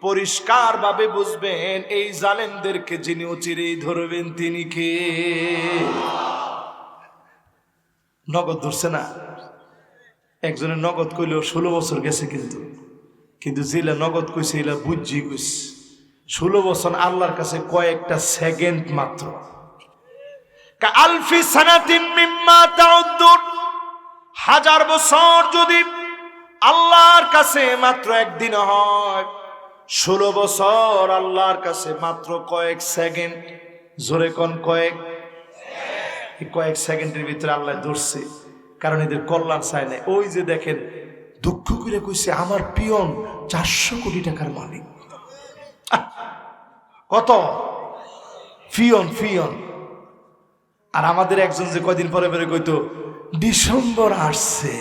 পরিষ্কার ভাবে বুঝবেন এই জালেমদেরকে যিনি অচিরেই ধরবেন তিনি কে? নগদ ধরছে না? একজনের নগদ কইল 16 বছর গেছে, কিন্তু যেটা নগদ কইছে এলা বুঝি কইছে। 16 বছর আল্লাহর কাছে কয়েকটা সেকেন্ড মাত্র। আলফি সানাতিন মিম্মা তাউদ্দুন, 1000 বছর যদি আল্লাহর কাছে মাত্র একদিন হয়, 16 বছর আল্লাহর কাছে মাত্র কয়েক সেকেন্ড। জোরে কোন কয়েক সেকেন্ডের ভিতরে আল্লাহ ধরছে, কারণ এদের কল্যাণ চায় না। ওই যে দেখেন দুঃখ করে কইছে আমার পিয়ন 400 কোটি টাকার মালিক। কত ফিয়ন। আর আমাদের একজন যে কয়দিন পরে পরে কইতো ডিসেম্বর আসছে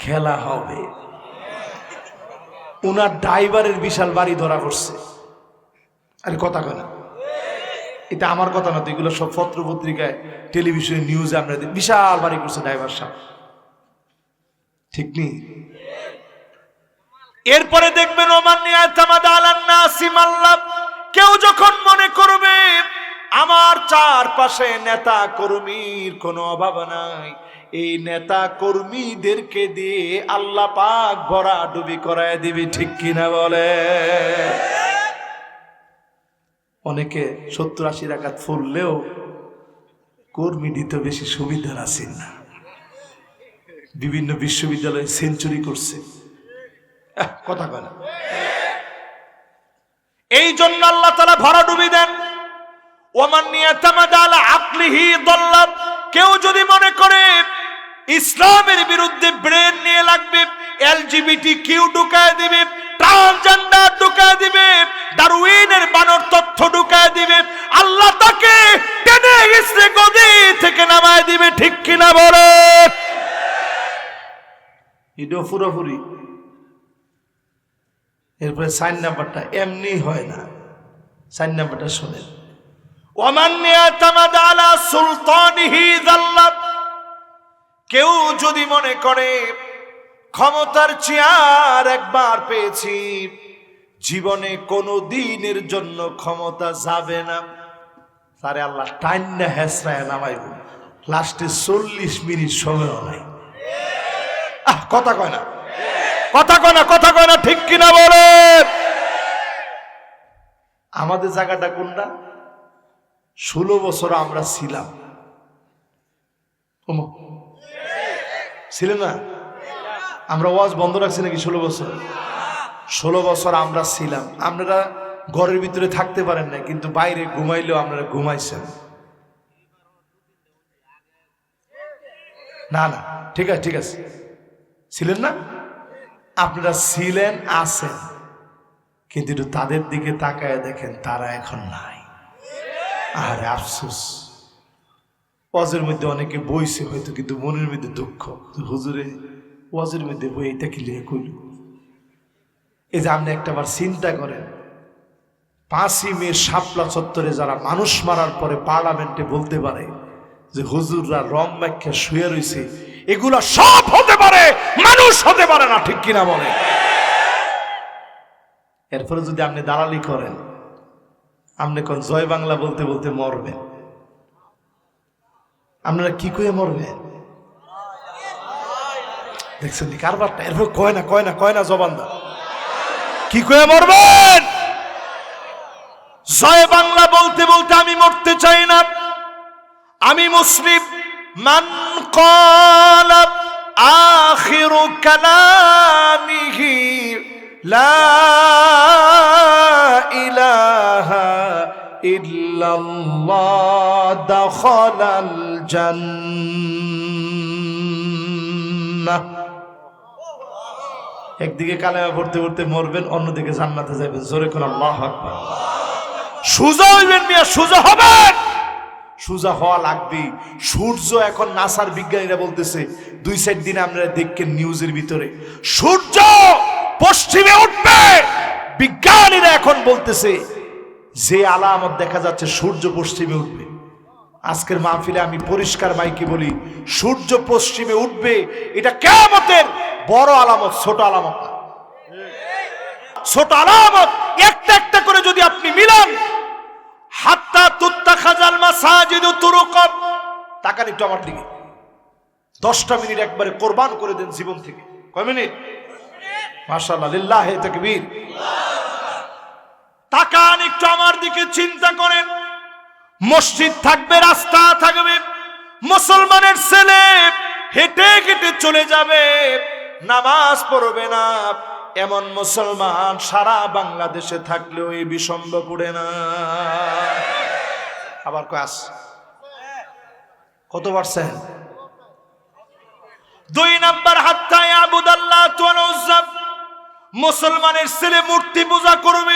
খেলা হবে, উনার ড্রাইভারের বিশাল বাড়ি ধরা পড়ছে। আরে কথা কয় না, এটা আমার কথা না তো, এগুলো সব পত্র পত্রিকায় টেলিভিশনে নিউজে আমরা বিশাল বাড়ি করছে ড্রাইভার সাহেব, ঠিক নেই? এরপরে দেখবেন কেউ যখন মনে করবে আমার চারপাশে নেতা কর্মীর কোনো অভাব নাই, এই নেতা কর্মীদেরকে দিয়ে আল্লাহ পাক ভরা ডুবি করায় দিবি, ঠিক কিনা বলে? অনেকে 70-80 রাকাত পড়লেও কর্মী দিতে বেশি সুবিধার আছেন না, বিভিন্ন বিশ্ববিদ্যালয়ে সেঞ্চুরি করছে, কথা কয় না। এই জন্য আল্লাহ তাআলা ভরা ডুবি দেন। ওমান ইয়াতামাদা আলা আকলিহি দাল্লা, কেউ যদি মনে করে ইসলামের বিরুদ্ধে ব্রেন নিয়ে লাগবে, এলজিবিটি কিউ ঢুকায় দিবে, ট্রান্সজেন্ডার ঢুকায় দিবে, ডারউইনের বানর তথ্য ঢুকায় দিবে, আল্লাহ তাকে টেনে হিঁচড়ে গদি থেকে নামায় দিবে, ঠিক কিনা বলে? এটা পুরোপুরি। এরপরে 4 নাম্বারটা এমনি হয় না, 4 নাম্বারটা শোনেন। ওমান ইয়াতামাদা আলা সুলতানিহি যাল্লা, কেউ যদি মনে করে ক্ষমতার চেয়ার একবার পেয়েছি, জীবনে কোনো দিনের জন্য ক্ষমতা যাবে না, তারে আল্লাহ টাইন্না হেসরায় নামাইব, লাস্টে 40 মিনিট সময় নাই। কথা কয় না, কথা কয় না, ঠিক কিনা বলেন? আমাদের জায়গাটা কোনটা? 16 বছর আমরা ছিলাম, ছিলেন না? আমরা ওয়াজ বন্ধ রাখছি নাকি? 16 বছর আমরা ছিলাম। আপনারা ঘরের ভিতরে থাকতে পারেন না, কিন্তু বাইরে ঘুমাইলেও আপনারা ঘুমাইছেন না? ঠিক আছে, ছিলেন না? আপনারা ছিলেন, আছেন, কিন্তু একটু তাদের দিকে তাকায় দেখেন, তারা এখন নাই। আরে আফসোস, ওয়াজের মধ্যে অনেকে বইছে হয়তো, কিন্তু মনের মধ্যে দুঃখ, হুজুরে ওয়াজের মধ্যে বই এটা কি লিখে কইল। এই যে আপনি একটাবার চিন্তা করেন, 5ই মে শাপলা চত্বরে যারা মানুষ মারার পরে পার্লামেন্টে বলতে পারে যে হুজুররা রং মাইখ্যা শুয়ে রয়েছে, এগুলা সব হতে পারে, মানুষ হতে পারে না, ঠিক কিনা বলে? এরপরে যদি আপনি দালালি করেন, আপনি কোন জয় বাংলা বলতে বলতে মরবেন, আপনারা কি কয়ে মরবেন? দেখছেন কারবারটা? এরপর কয় না জবান দা, কি কয়ে মরবেন? জয় বাংলা বলতে বলতে আমি মরতে চাই না, আমি মুসলিম। মান ক্বালা আখিরু কালামিহি লা ইলাহা ইল্লাল্লাহ দাখালাল জান্নাহ। একদিকে কালেমা পড়তে পড়তে মরবেন, অন্যদিকে জান্নাতে যাবেন। জোরে কোন আল্লাহু আকবার। সুজা হইবেন মিয়া, সুজা হবেন, সুজা হওয়া লাগবে। সূর্য এখন নাসার বিজ্ঞানীরা বলতেছে 2-4 দিনে আপনারা দেখেন নিউজের ভিতরে সূর্য পশ্চিমে উঠবে। বিজ্ঞানীরা এখন বলতেছে যে আলামত দেখা যাচ্ছে সূর্য পশ্চিমে উঠবে। আজকের মাহফিলে আমি পরিষ্কার মাইকে বলি, সূর্য পশ্চিমে উঠবে, এটা কিয়ামতের বড় আলামত, ছোট আলামত না। ছোট আলামত একটা একটা করে যদি আপনি মিলান, হাত্তা তুত্তাখাযাল মাসাজিদু তুরুকাব। তাকান একটু আমার দিকে, 10টা মিনিট একবারে কোরবান করে দেন জীবন থেকে। কয় মিনিট? মাশাআল্লাহ, লিল্লাহি তাকবীর। তাকান একটু আমার দিকে, চিন্তা করেন, মসজিদ থাকবে, রাস্তা থাকবে, মুসলমানের ছেলে হেঁটে হেঁটে চলে যাবে, নামাজ পড়বে না, এমন মুসলমান সারা বাংলাদেশে থাকলেও এই বিষম্ব পড়ে না। আবার কাজ কত পারছেন? 2 নাম্বার, হাত্তা ইয়াবুদাল্লাহ ওয়াল উজ্জা, মুসলমানের ছেলে মূর্তি পূজা করবে।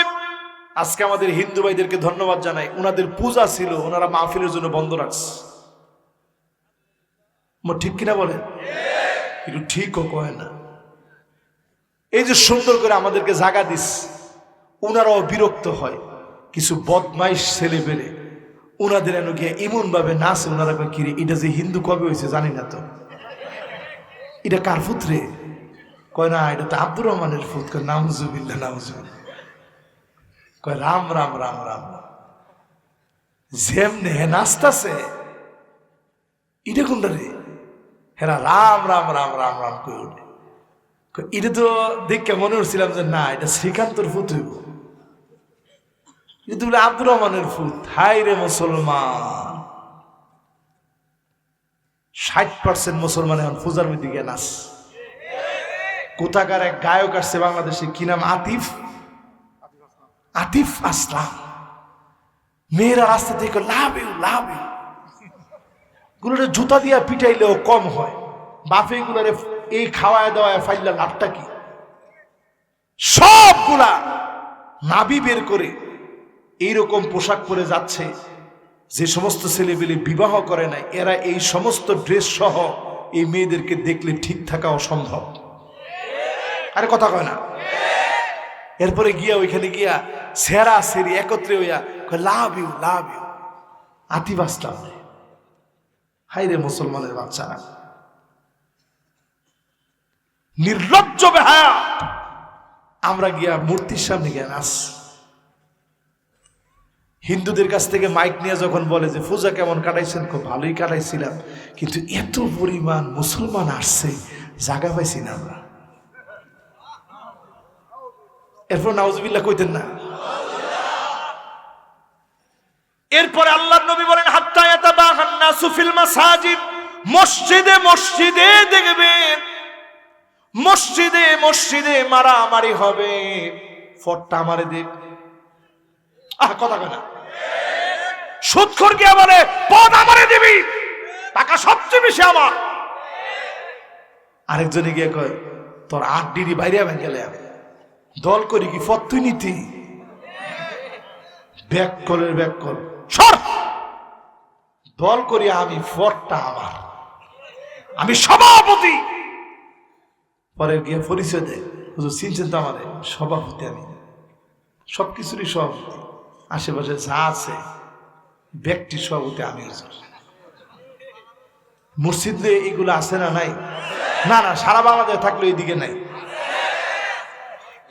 আজকে আমাদের হিন্দু ভাইদেরকে ধন্যবাদ জানাই, ওনাদের পূজা ছিল, ওনারা মাহফিলের জন্য বন্ধ রাখছে। ঠিক কিনা বলেন? একটু ঠিকও কয় না। এই যে সুন্দর করে আমাদেরকে জায়গা দিস, ওনারাও বিরক্ত হয়। কিছু বদমাইশ ছেলে পেলে ওনাদের এনে গিয়ে এমন ভাবে নাচে, ওনারা কিরে এটা যে হিন্দু কবে হয়েছে জানি না তো, এটা কার পুত্রে? কয় না এটা তো আব্দুর রহমানের ফুত। কয় নাউজুবিল্লাহ নাউজুবিল্লাহ। কয় রাম রাম রাম রাম। যেমনে হে নাচতাছে এটা কোনটা রে? হেরা রাম রাম রাম রাম রাম কই ওঠে। এটা তো দেখে মনে হচ্ছিলাম যে না এটা শ্রীকান্তর ফুত হইব, এটা বলে আব্দুর রহমানের ফুত। হাই রে মুসলমান, 60% মুসলমান এখন পূজার মধ্যে গিয়ে নাচ। কোথাকার এক গায়ক আসছে বাংলাদেশে, কি নাম? আতিফ আসলাম। মেয়েরা রাস্তা থেকে লাভ ইউ লাভ ইউ গুলোরে জুতা দিয়া পিটাইলেও কম হয়। বাপে গুলারে এই খাওয়ায় দেওয়ায় ফাইল্লা লাভটা কি? সবগুলা নাবি বের করে এইরকম পোশাক পরে যাচ্ছে। যে সমস্ত ছেলেবেলে বিবাহ করে নাই, এরা এই সমস্ত ড্রেস সহ এই মেয়েদেরকে দেখলে ঠিক থাকা অসম্ভব। আরে কথা কয় না? এরপরে গিয়া ওইখানে গিয়া সেরা সেরি একত্রে হইয়া love you love you. Atif Aslam. হাই রে মুসলমানের বাচ্চারা, নির্লজ্জ বেহায়া। আমরা গিয়া মূর্তির সামনে গিয়া নাচ। হিন্দুদের কাছ থেকে মাইক নিয়ে যখন বলে যে পূজা কেমন কাটাইছেন, খুব ভালোই কাটাইছিলাম, কিন্তু এত পরিমাণ মুসলমান আসছে জায়গা পাইছি না আমরা। এরপর নাউজুবিল্লাহ কইতেন না। এরপরে আল্লাহর নবী বলেন হাত্তা ইয়াতাবাহান নাসু ফিল মাসাজিদ, মসজিদে মসজিদে দেখবেন, মসজিদে মসজিদে মারামারি হবে। ফটটা আমারে দেখ। কথা কয় না? সুদখোর কি আমারে পদ আমারে দিবি, টাকা সবচেয়ে বেশি আমার। আরেকজনে গিয়ে কয় তোর 8 ডিগ্রি বাইরে ভেঙে গেলে আমি দল করি কি ফত তুই নীতি ব্যাক কলের ব্যাক কল সর দল করি আমি, ফটটা আমার, আমি সভাপতি। পরে গিয়ে পরিচয় দেয়, হুজুর চিনছেন তো আমারে? সভাপতি আমি, সবকিছুরই সভাপতি, আশেপাশে যা আছে ব্যক্তি সভাপতি আমি। মসজিদে এগুলো আছে না? নাই? না না, সারা বাংলাদেশে থাকলে এইদিকে নাই।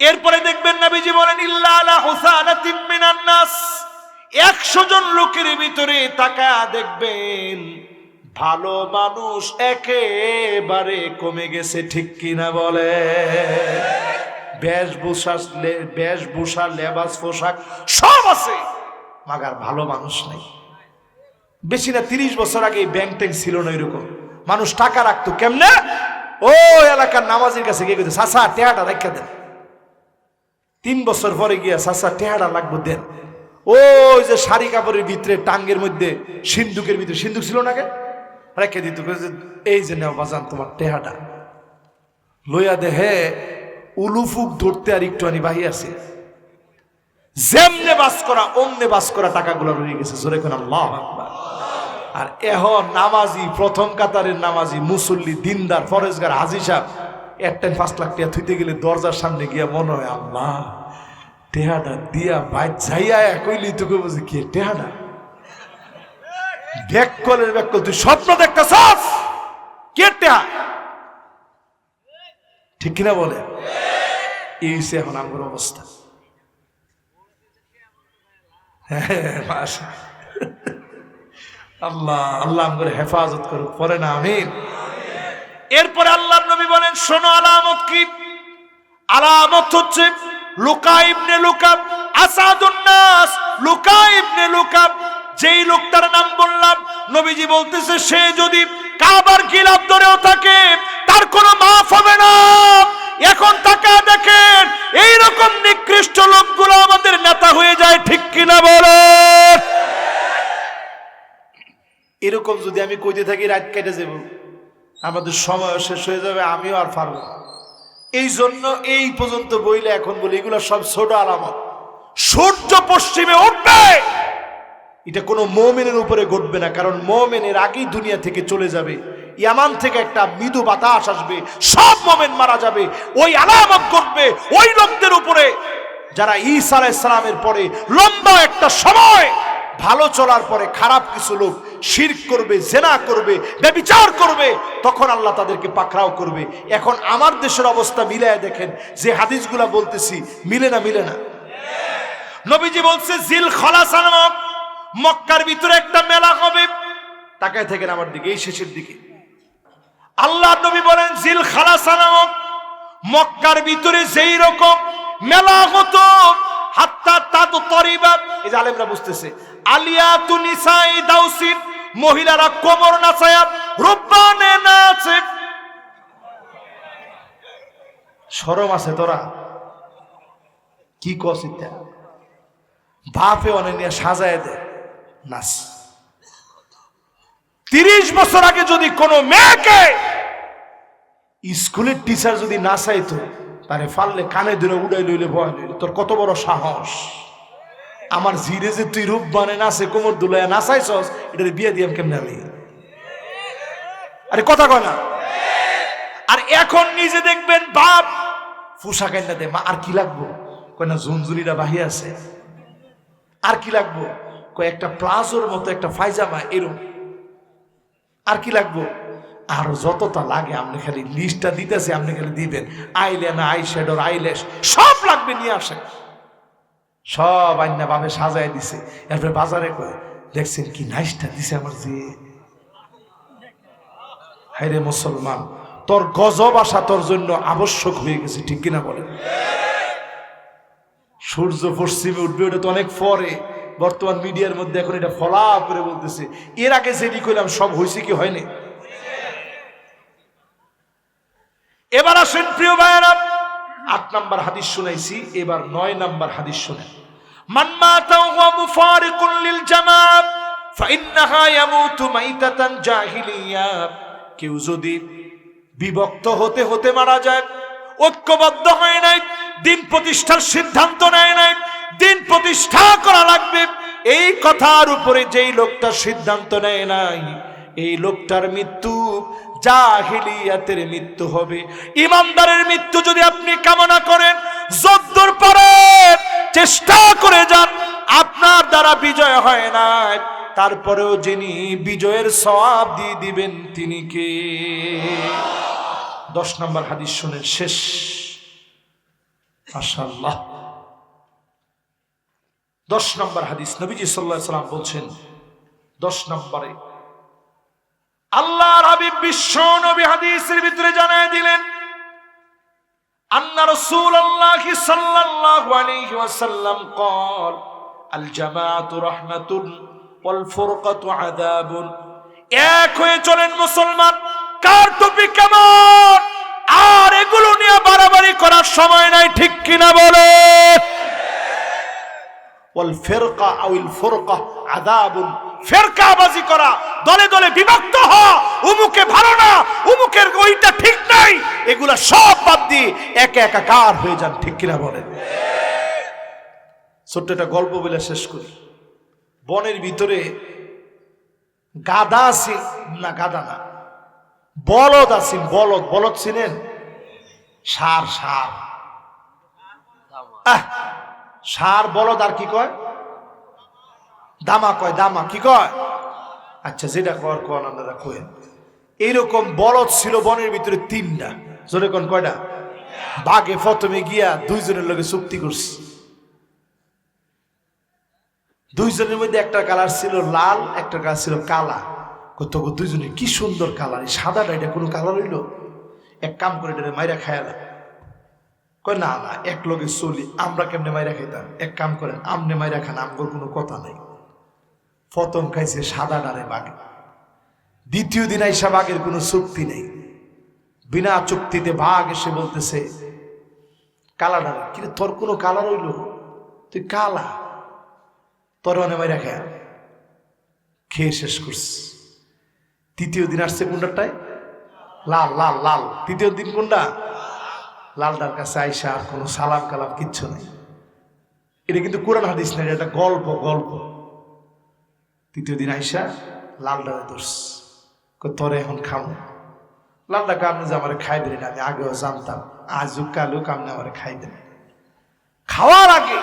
এরপরে দেখবেন নবীজি বলেন ইল্লা আলা হুসানাতিন মিনান নাস, 100 জন লোকের ভিতরে তাকা দেখবেন ভালো মানুষ একেবারে কমে গেছে। ঠিক কিনা বলে? বেশভূষা লেবাস পোশাক সব আছে, মাগার ভালো মানুষ নেই। বেশি না 30 বছর আগে ব্যাংক ট্যাঙ্ক ছিল না, এরকম মানুষ টাকা রাখতো কেমনে? ও এলাকার নামাজের কাছে গিয়ে চাচা টেহাটা রাখা দেন। 3 বছর পরে গিয়া চাচা টেহাটা লাগবো দেন। ওই যে শাড়ি কাপড়ের ভিতরে টাঙ্গের মধ্যে সিন্ধুকের ভিতরে, সিন্ধুক ছিল না কে, রেখে দিত। এই যে নেও বাজান তোমার টেহাটা। লইয়া দেহে উলুফুক ধরতে আর একটু আনি বাহি আছে। যেমনে বাস করা অমনে বাস করা টাকাগুলো রয়ে গেছে। জোরে কোন আল্লাহু আকবার। আর এখন নামাজি, প্রথম কাতারের নামাজি, মুসল্লি, দিনদার, ফরেজগার, হাজি সাহেব এক টাইম 5 লাখ টাকা থুইতে গেলে দরজার সামনে গিয়া মনে হয় আল্লাহ টেহাটা দিয়া বাইর যাইয়া কইলি তোকে বুঝি কে টেহাটা ব্যাককলের ব্যাককল তুই স্বপ্ন দেখতেছস কে টেহা? ঠিক কিনা বলে? এই সে এখন আমার অবস্থা। আল্লাহ আল্লাহ আমাদের হেফাজত করুক, পরে না আমিন। এরপরে আল্লাহর নবী বলেন শোনো আলামত কি? আলামত হচ্ছে লুকা ইবনে লুকাব আসাদুন নাস। লুকা ইবনে লুকাব যেই লোকটার নাম বললাম, নবীজি বলতেছে সে যদি কাবার গিলাফ ধরেও থাকে, তার কোনো মাফ হবে না। এখন তাকে দেখেন এইরকম নিকৃষ্ট লোকগুলো আমাদের নেতা হয়ে যায়, ঠিক কিনা বলেন? এরকম যদি আমি কইতে থাকি রাত কেটে যাব, আমাদের সময় শেষ হয়ে যাবে, আমিও আর পারবো না। এই জন্য এই পর্যন্ত বইলে এখন বলি এগুলো সব ছোট আলামত। সূর্য পশ্চিমে উঠবে, এটা কোনো মুমিনের উপরে ঘটবে না, কারণ মুমিনের আগেই দুনিয়া থেকে চলে যাবে। ইয়ামান থেকে একটা মৃদু বাতাস আসবে, সব মুমিন মারা যাবে। ওই আলামত ঘটবে ওই লোকদের উপরে যারা ঈসা আলাইহিস সালামের পরে লম্বা একটা সময় ভালো চলার পরে খারাপ কিছু লোক শিরক করবে, জেনা করবে, ব্যভিচার করবে, তখন আল্লাহ তাদেরকে পাকড়াও করবে। এখন আমার দেশের অবস্থা মিলায় দেখেন, যে হাদিসগুলা বলতেছি মিলে না? মিলে না? নবীজি বলছে জিল খালাসা নামক মক্কার ভিতরে একটা মেলা হবে। তাকায় থাকেন আমার দিকে, এই শেষের দিকে। আল্লাহ নবী বলেন জিল খালাসা নামক মক্কার ভিতরে যেই রকম মেলা হতো, হাত্তা তাদু তরিবা, এই যে আলেমরা বুঝতেছে, আলিয়াতু নিসাই দাউসিন, মহিলারা কোমর নাচায়া রূপবানে নাচে। শরম আছে তোরা? কি কসিতা বাপে অনেক নিয়ে সাজায় দেয় নাচ। 30 বছর আগে যদি কোনো মেয়েকে স্কুলের টিচার যদি নাচাইতো, তারে ফাললে কানে ধরে উড়াই লইলে ভয় লইলে, তোর কত বড় সাহস! আমার জিরে যে তুই রূপ বানে নাচে কোমর দুলাইয়া নাচাইছস, এটারে বিয়ে দিয়াম কেমনে আমি? আরে কথা কয় না? আর এখন নিজে দেখবেন বাপ ফুসা কাইন্দা দে, মা আর কি লাগবো? কয় না ঝুনঝুনিটা বাহি আছে, আর কি লাগবো? কয় একটা প্লাজোর মতো একটা ফাইজামা, এরম। আর কি লাগবো? আর যতটা লাগে আপনি খালি লিস্টটা দিতেছে, আপনি খালি দিবেন। আইলাইনার, আই শ্যাডোর, আইল্যাশ সব লাগবে, নিয়ে আসেন। সব আইনা ভাবে সাজায় দিছে। এরপরে বাজারে কয় দেখছেন কি নাইসটা দিছে আমার যে। হায়রে মুসলমান, তোর গজব আসা তোর জন্য আবশ্যক হয়ে গেছে, ঠিক কিনা বলেন? সূর্য পশ্চিমে উঠবে, ওটা তো অনেক পরে। বর্তমান মিডিয়ার মধ্যে এখন এটা ফলা করে বলতেছে। এর আগে যেটি কইলাম সব হয়েছে কি হয়নি? এবার আসেন প্রিয় ভাইয়েরা, 8 নাম্বার হাদিস শুনাইছি, এবার 9 নাম্বার হাদিস শুনেন। মান মাতা ওয়া মুফারিকুন লিল জামাআ ফাইন্নাহা ইয়ামুতু মাইতাতান জাহিলিয়া। কেউ যদি বিভক্ত হতে হতে মারা যায়, ঐক্যবদ্ধ হয় নাই, দিন প্রতিষ্ঠার সিদ্ধান্ত নেয় নাই, দিন প্রতিষ্ঠা করা লাগবে, এই কথার উপরে যেই লোকটা সিদ্ধান্ত নেয় নাই, এই লোকটার মৃত্যু জাহিলিয়াতের মৃত্যু হবে। ইমানদারের মৃত্যু যদি আপনি কামনা করেন, যদ্দূর পারেন চেষ্টা করে যান। আপনার দ্বারা বিজয় হয় না, তারপরেও যিনি বিজয়ের সওয়াব দিয়ে দিবেন তিনি কে? 10 নম্বর হাদিস শুনেন, শেষ। মাশাআল্লাহ। 10 নম্বর হাদিস, নবীজি সাল্লাল্লাহু আলাইহি ওয়াসাল্লাম বলছেন, 10 নম্বরে আল্লাহর হাবিব বিশ্ব নবী হাদিসের ভিতরে জানায় দিলেন, আন্না রাসূলুল্লাহ সাল্লাল্লাহু আলাইহি ওয়াসাল্লাম قال আল জামাআতু রাহমাতুন ওয়াল ফুরকাতু আযাবুন। এক হয়ে চলেন মুসলমান, কার টুপি কেমন, আর এগুলো নিয়ে বাড়াবাড়ি করার সময় নাই, ঠিক কিনা বলে? ওয়াল ফিরকা আউল ফুরকা আযাবুন, ফেরকাবাজি করা, দলে দলে বিভক্ত হওয়া, উমুকে ভালো না, উমুকের ওইটা ঠিক নাই, এগুলা সব বাদ দিয়ে একা একাকার হয়ে যান, ঠিক কিনা বলেন? ছোট্ট একটা গল্প বলে শেষ করি। বনের ভিতরে গাধা আছে না, গাধা না, বলদ আছে। বলদ, বলদ চিনেন? ষাঁড়, ষাঁড়, ষাঁড় বলদ আর কি কয়? দামা কয়, দামা কি কয়? আচ্ছা, যেটা কর কন আপনারা কয়েন। এইরকম বলদ ছিল বনের ভিতরে 3টা। জোরে কোন কয়টা? বাঘে প্রথমে গিয়া 2 জনের লগে চুক্তি করছে। 2 জনের মধ্যে একটা কালার ছিল লাল, একটা কালার ছিল কালা। কত 2 জনের কি সুন্দর কালার, সাদাটা এটা কোনো কালার হইল? এক কাম করে এটা মাইরা খায়ালা। কয় না না, এক লগে চলি, আমরা কেমনে মাইরা খাইতাম, এক কাম করেন আমনে মাইরা খান, আমগর কোনো কথা নাই। প্রথম খাইছে সাদা ডারে বাঘ, দ্বিতীয় দিন আইসা বাঘের কোনো চুক্তি নেই, বিনা চুক্তিতে বাঘ এসে বলতেছে কালা ডাল, কিন্তু তোর কোনো কালার হইল, তুই কালা, তোর অনে মাইরা খেয়ে শেষ করছিস। তৃতীয় দিন আসছে কোনটায়? লাল লাল লাল। তৃতীয় দিন কোনটা? লালটার কাছে আইসা আর কোনো সালাম কালাম কিচ্ছু নেই। এটা কিন্তু কোরআন হাদিস না, এটা গল্প গল্প। তৃতীয় দিন আইসা লালটারে দোষ, তোরে এখন খাবো। লালটা কামনে যে আমার খাইবেন না, আমি আগেও জানতাম, আজও কালেও কামনে আমার খাইবেন। খাওয়ার আগে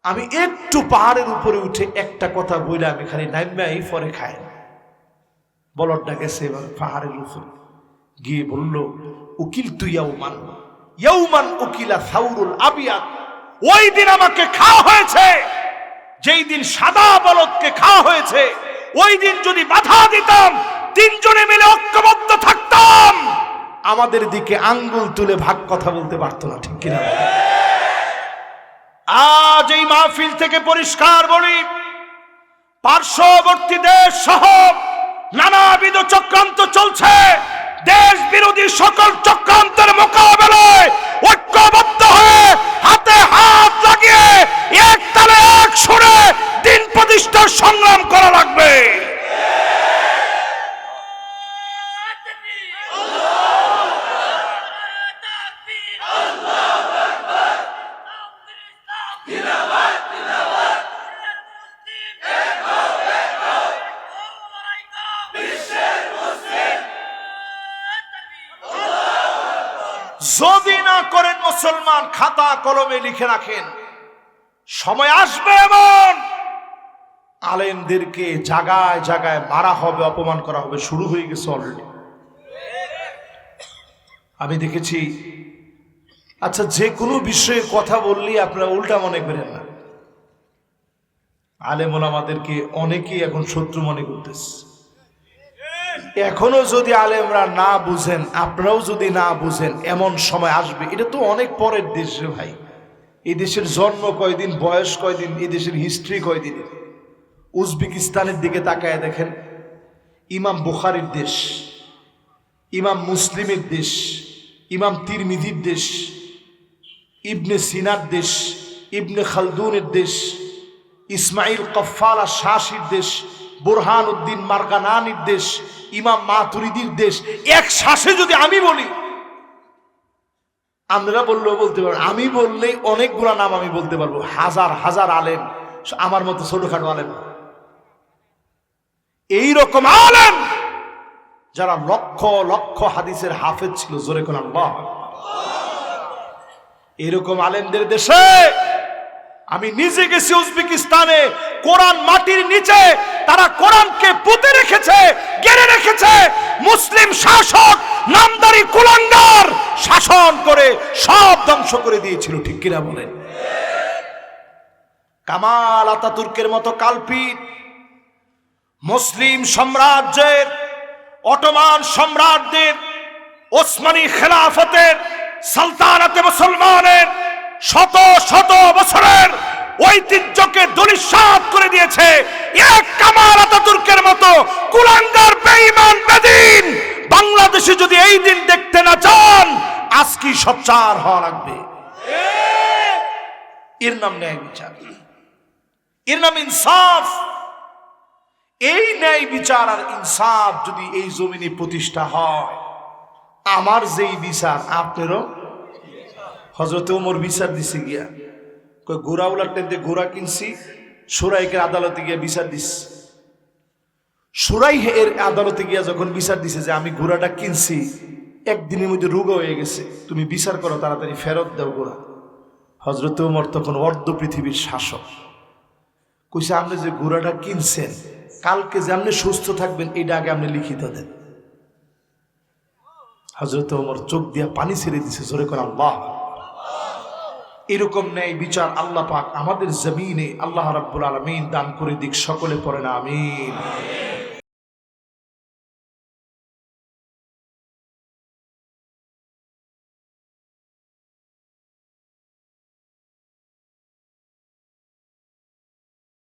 আমি একটু পাহাড়ের উপরে উঠে একটা কথা বলে আমি খালি নাইমাই পরে খাই। বলদটা গেছে এবার পাহাড়ের উপরে গিয়ে বলল, উকিল তুই ইয়াউমান ইয়াউমান উকিলা সাউরুল আবিয়াদ। ওই দিন আমাকে খাওয়া হয়েছে যেই দিন সাদা বলদকে খাওয়া হয়েছে। ওই দিন যদি বাধা দিতাম, তিনজনে মিলে ঐক্যবদ্ধ থাকতাম, আমাদের দিকে আঙ্গুল তুলে ভাগ কথা বলতে পারতো না, ঠিক কিনা? আজ এই মাহফিল থেকে পরিষ্কার বলি, পার্শ্ববর্তী দেশ সহ নানাবিধ চক্রান্ত চলছে। দেশ বিরোধী সকল চক্রান্তের মোকাবেলায় ঐক্যবদ্ধ হয়ে হাতে হাত লাগিয়ে এক তালে এক সুরে দিন প্রতিষ্ঠার সংগ্রাম করা লাগবে। যদি না করেন মুসলমান, খাতা কলমে লিখে রাখেন, সময় আসবে এমন আলেমদেরকে জায়গায় জায়গায় মারা হবে, অপমান করা হবে, শুরু হয়ে গেছে অলরেডি। আমি দেখেছি। আচ্ছা, যে কোনো বিষয়ে কথা বললেই আপনারা উল্টা মনে করেন না। আলেম ওলামাদেরকে অনেকেই এখন শত্রু মনে করতেছে। এখনো যদি আলেমরা না বুঝেন, আপনারাও যদি না বুঝেন, এমন সময় আসবে। এটা তো অনেক পরের দেশ রে ভাই। এই দেশের জন্ম কয়দিন, বয়স কয়দিন, এই দেশের হিস্ট্রি কয়দিন। উজবেকিস্তানের দিকে তাকায় দেখেন, ইমাম বুখারীর দেশ, ইমাম মুসলিমের দেশ, ইমাম তিরমিজির দেশ, ইবনে সিনার দেশ, ইবনে খালদুনের দেশ, ইসমাইল কফফালা শাসির দেশ, বুরহান উদ্দিন মারগানানির দেশ, ইমাম মাতুরিদির দেশ। এক শ্বাসে যদি আমি বলি, আপনারা বললেও বলতে পারবেন, আমি বললেই অনেকগুলা নাম আমি বলতে পারবো। হাজার হাজার আলেম, আমার মতো ছোটখাটো আলেম, এইরকম আলেম যারা লক্ষ লক্ষ হাদিসের হাফেজ ছিল। জোরে কোন আল্লাহ। এরকম আলেমদের দেশে আমি নিজে গেছি উজবেকিস্তানে। কোরআন মাটির নিচে তারা কোরআনকে পুঁতে রেখেছে, গেড়ে রেখেছে। মুসলিম শাসক নামদারি কুলাঙ্গার শাসন করে সব ধ্বংস করে দিয়েছিল, ঠিক কিনা বলেন? কামাল আতাতুর্কের মতো কালপিট মুসলিম সাম্রাজ্যের, অটোমান সম্রাটদের, ওসমানী খেলাফতের, সালতানাতে মুসলমানের শত শত বছরের ঐতিহ্যকে ধূলিসাৎ করে দিয়েছে এক কামাল আতাতুর্কের মতো কুলাঙ্গার বেঈমান বেদিন। বাংলাদেশে যদি এই দিন দেখতে না চান, আজকে সোচ্চার হওয়া লাগবে। এর নাম ন্যায় বিচার, এর নাম ইনসাফ। এই ন্যায় বিচার আর ইনসাফ যদি এই জমিনে প্রতিষ্ঠা হয়, আমার যেই বিচার আপনারও। হযরত ওমর বিচার দিছে গিয়া, গোড়া উলাটে গোড়া কিনছি, সুরাইকের আদালতে গিয়া বিচার দিস। সুরাই এর আদালতে গিয়া যখন বিচার দিছে যে আমি গোড়াটা কিনছি, একদিনের মধ্যে রোগা হয়ে গেছে, তুমি বিচার করো, তাড়াতাড়ি ফেরত দাও গোড়া। হযরত ওমর তখন অর্ধ পৃথিবীর শাসক, কইছে আপনি যে গোড়াটা কিনছেন, কালকে যে আপনি সুস্থ থাকবেন এটা আগে আপনি লিখিত দেন। হযরত ওমর চোখ দিয়া পানি ছেড়ে দিছে। জোরে করে আল্লাহ। এরকম ন্যায় বিচার আল্লাহ পাক আমাদের জমিনে আল্লাহ রাব্বুল আলামিন দান করে দিক। সকলে পড়েন আমিন।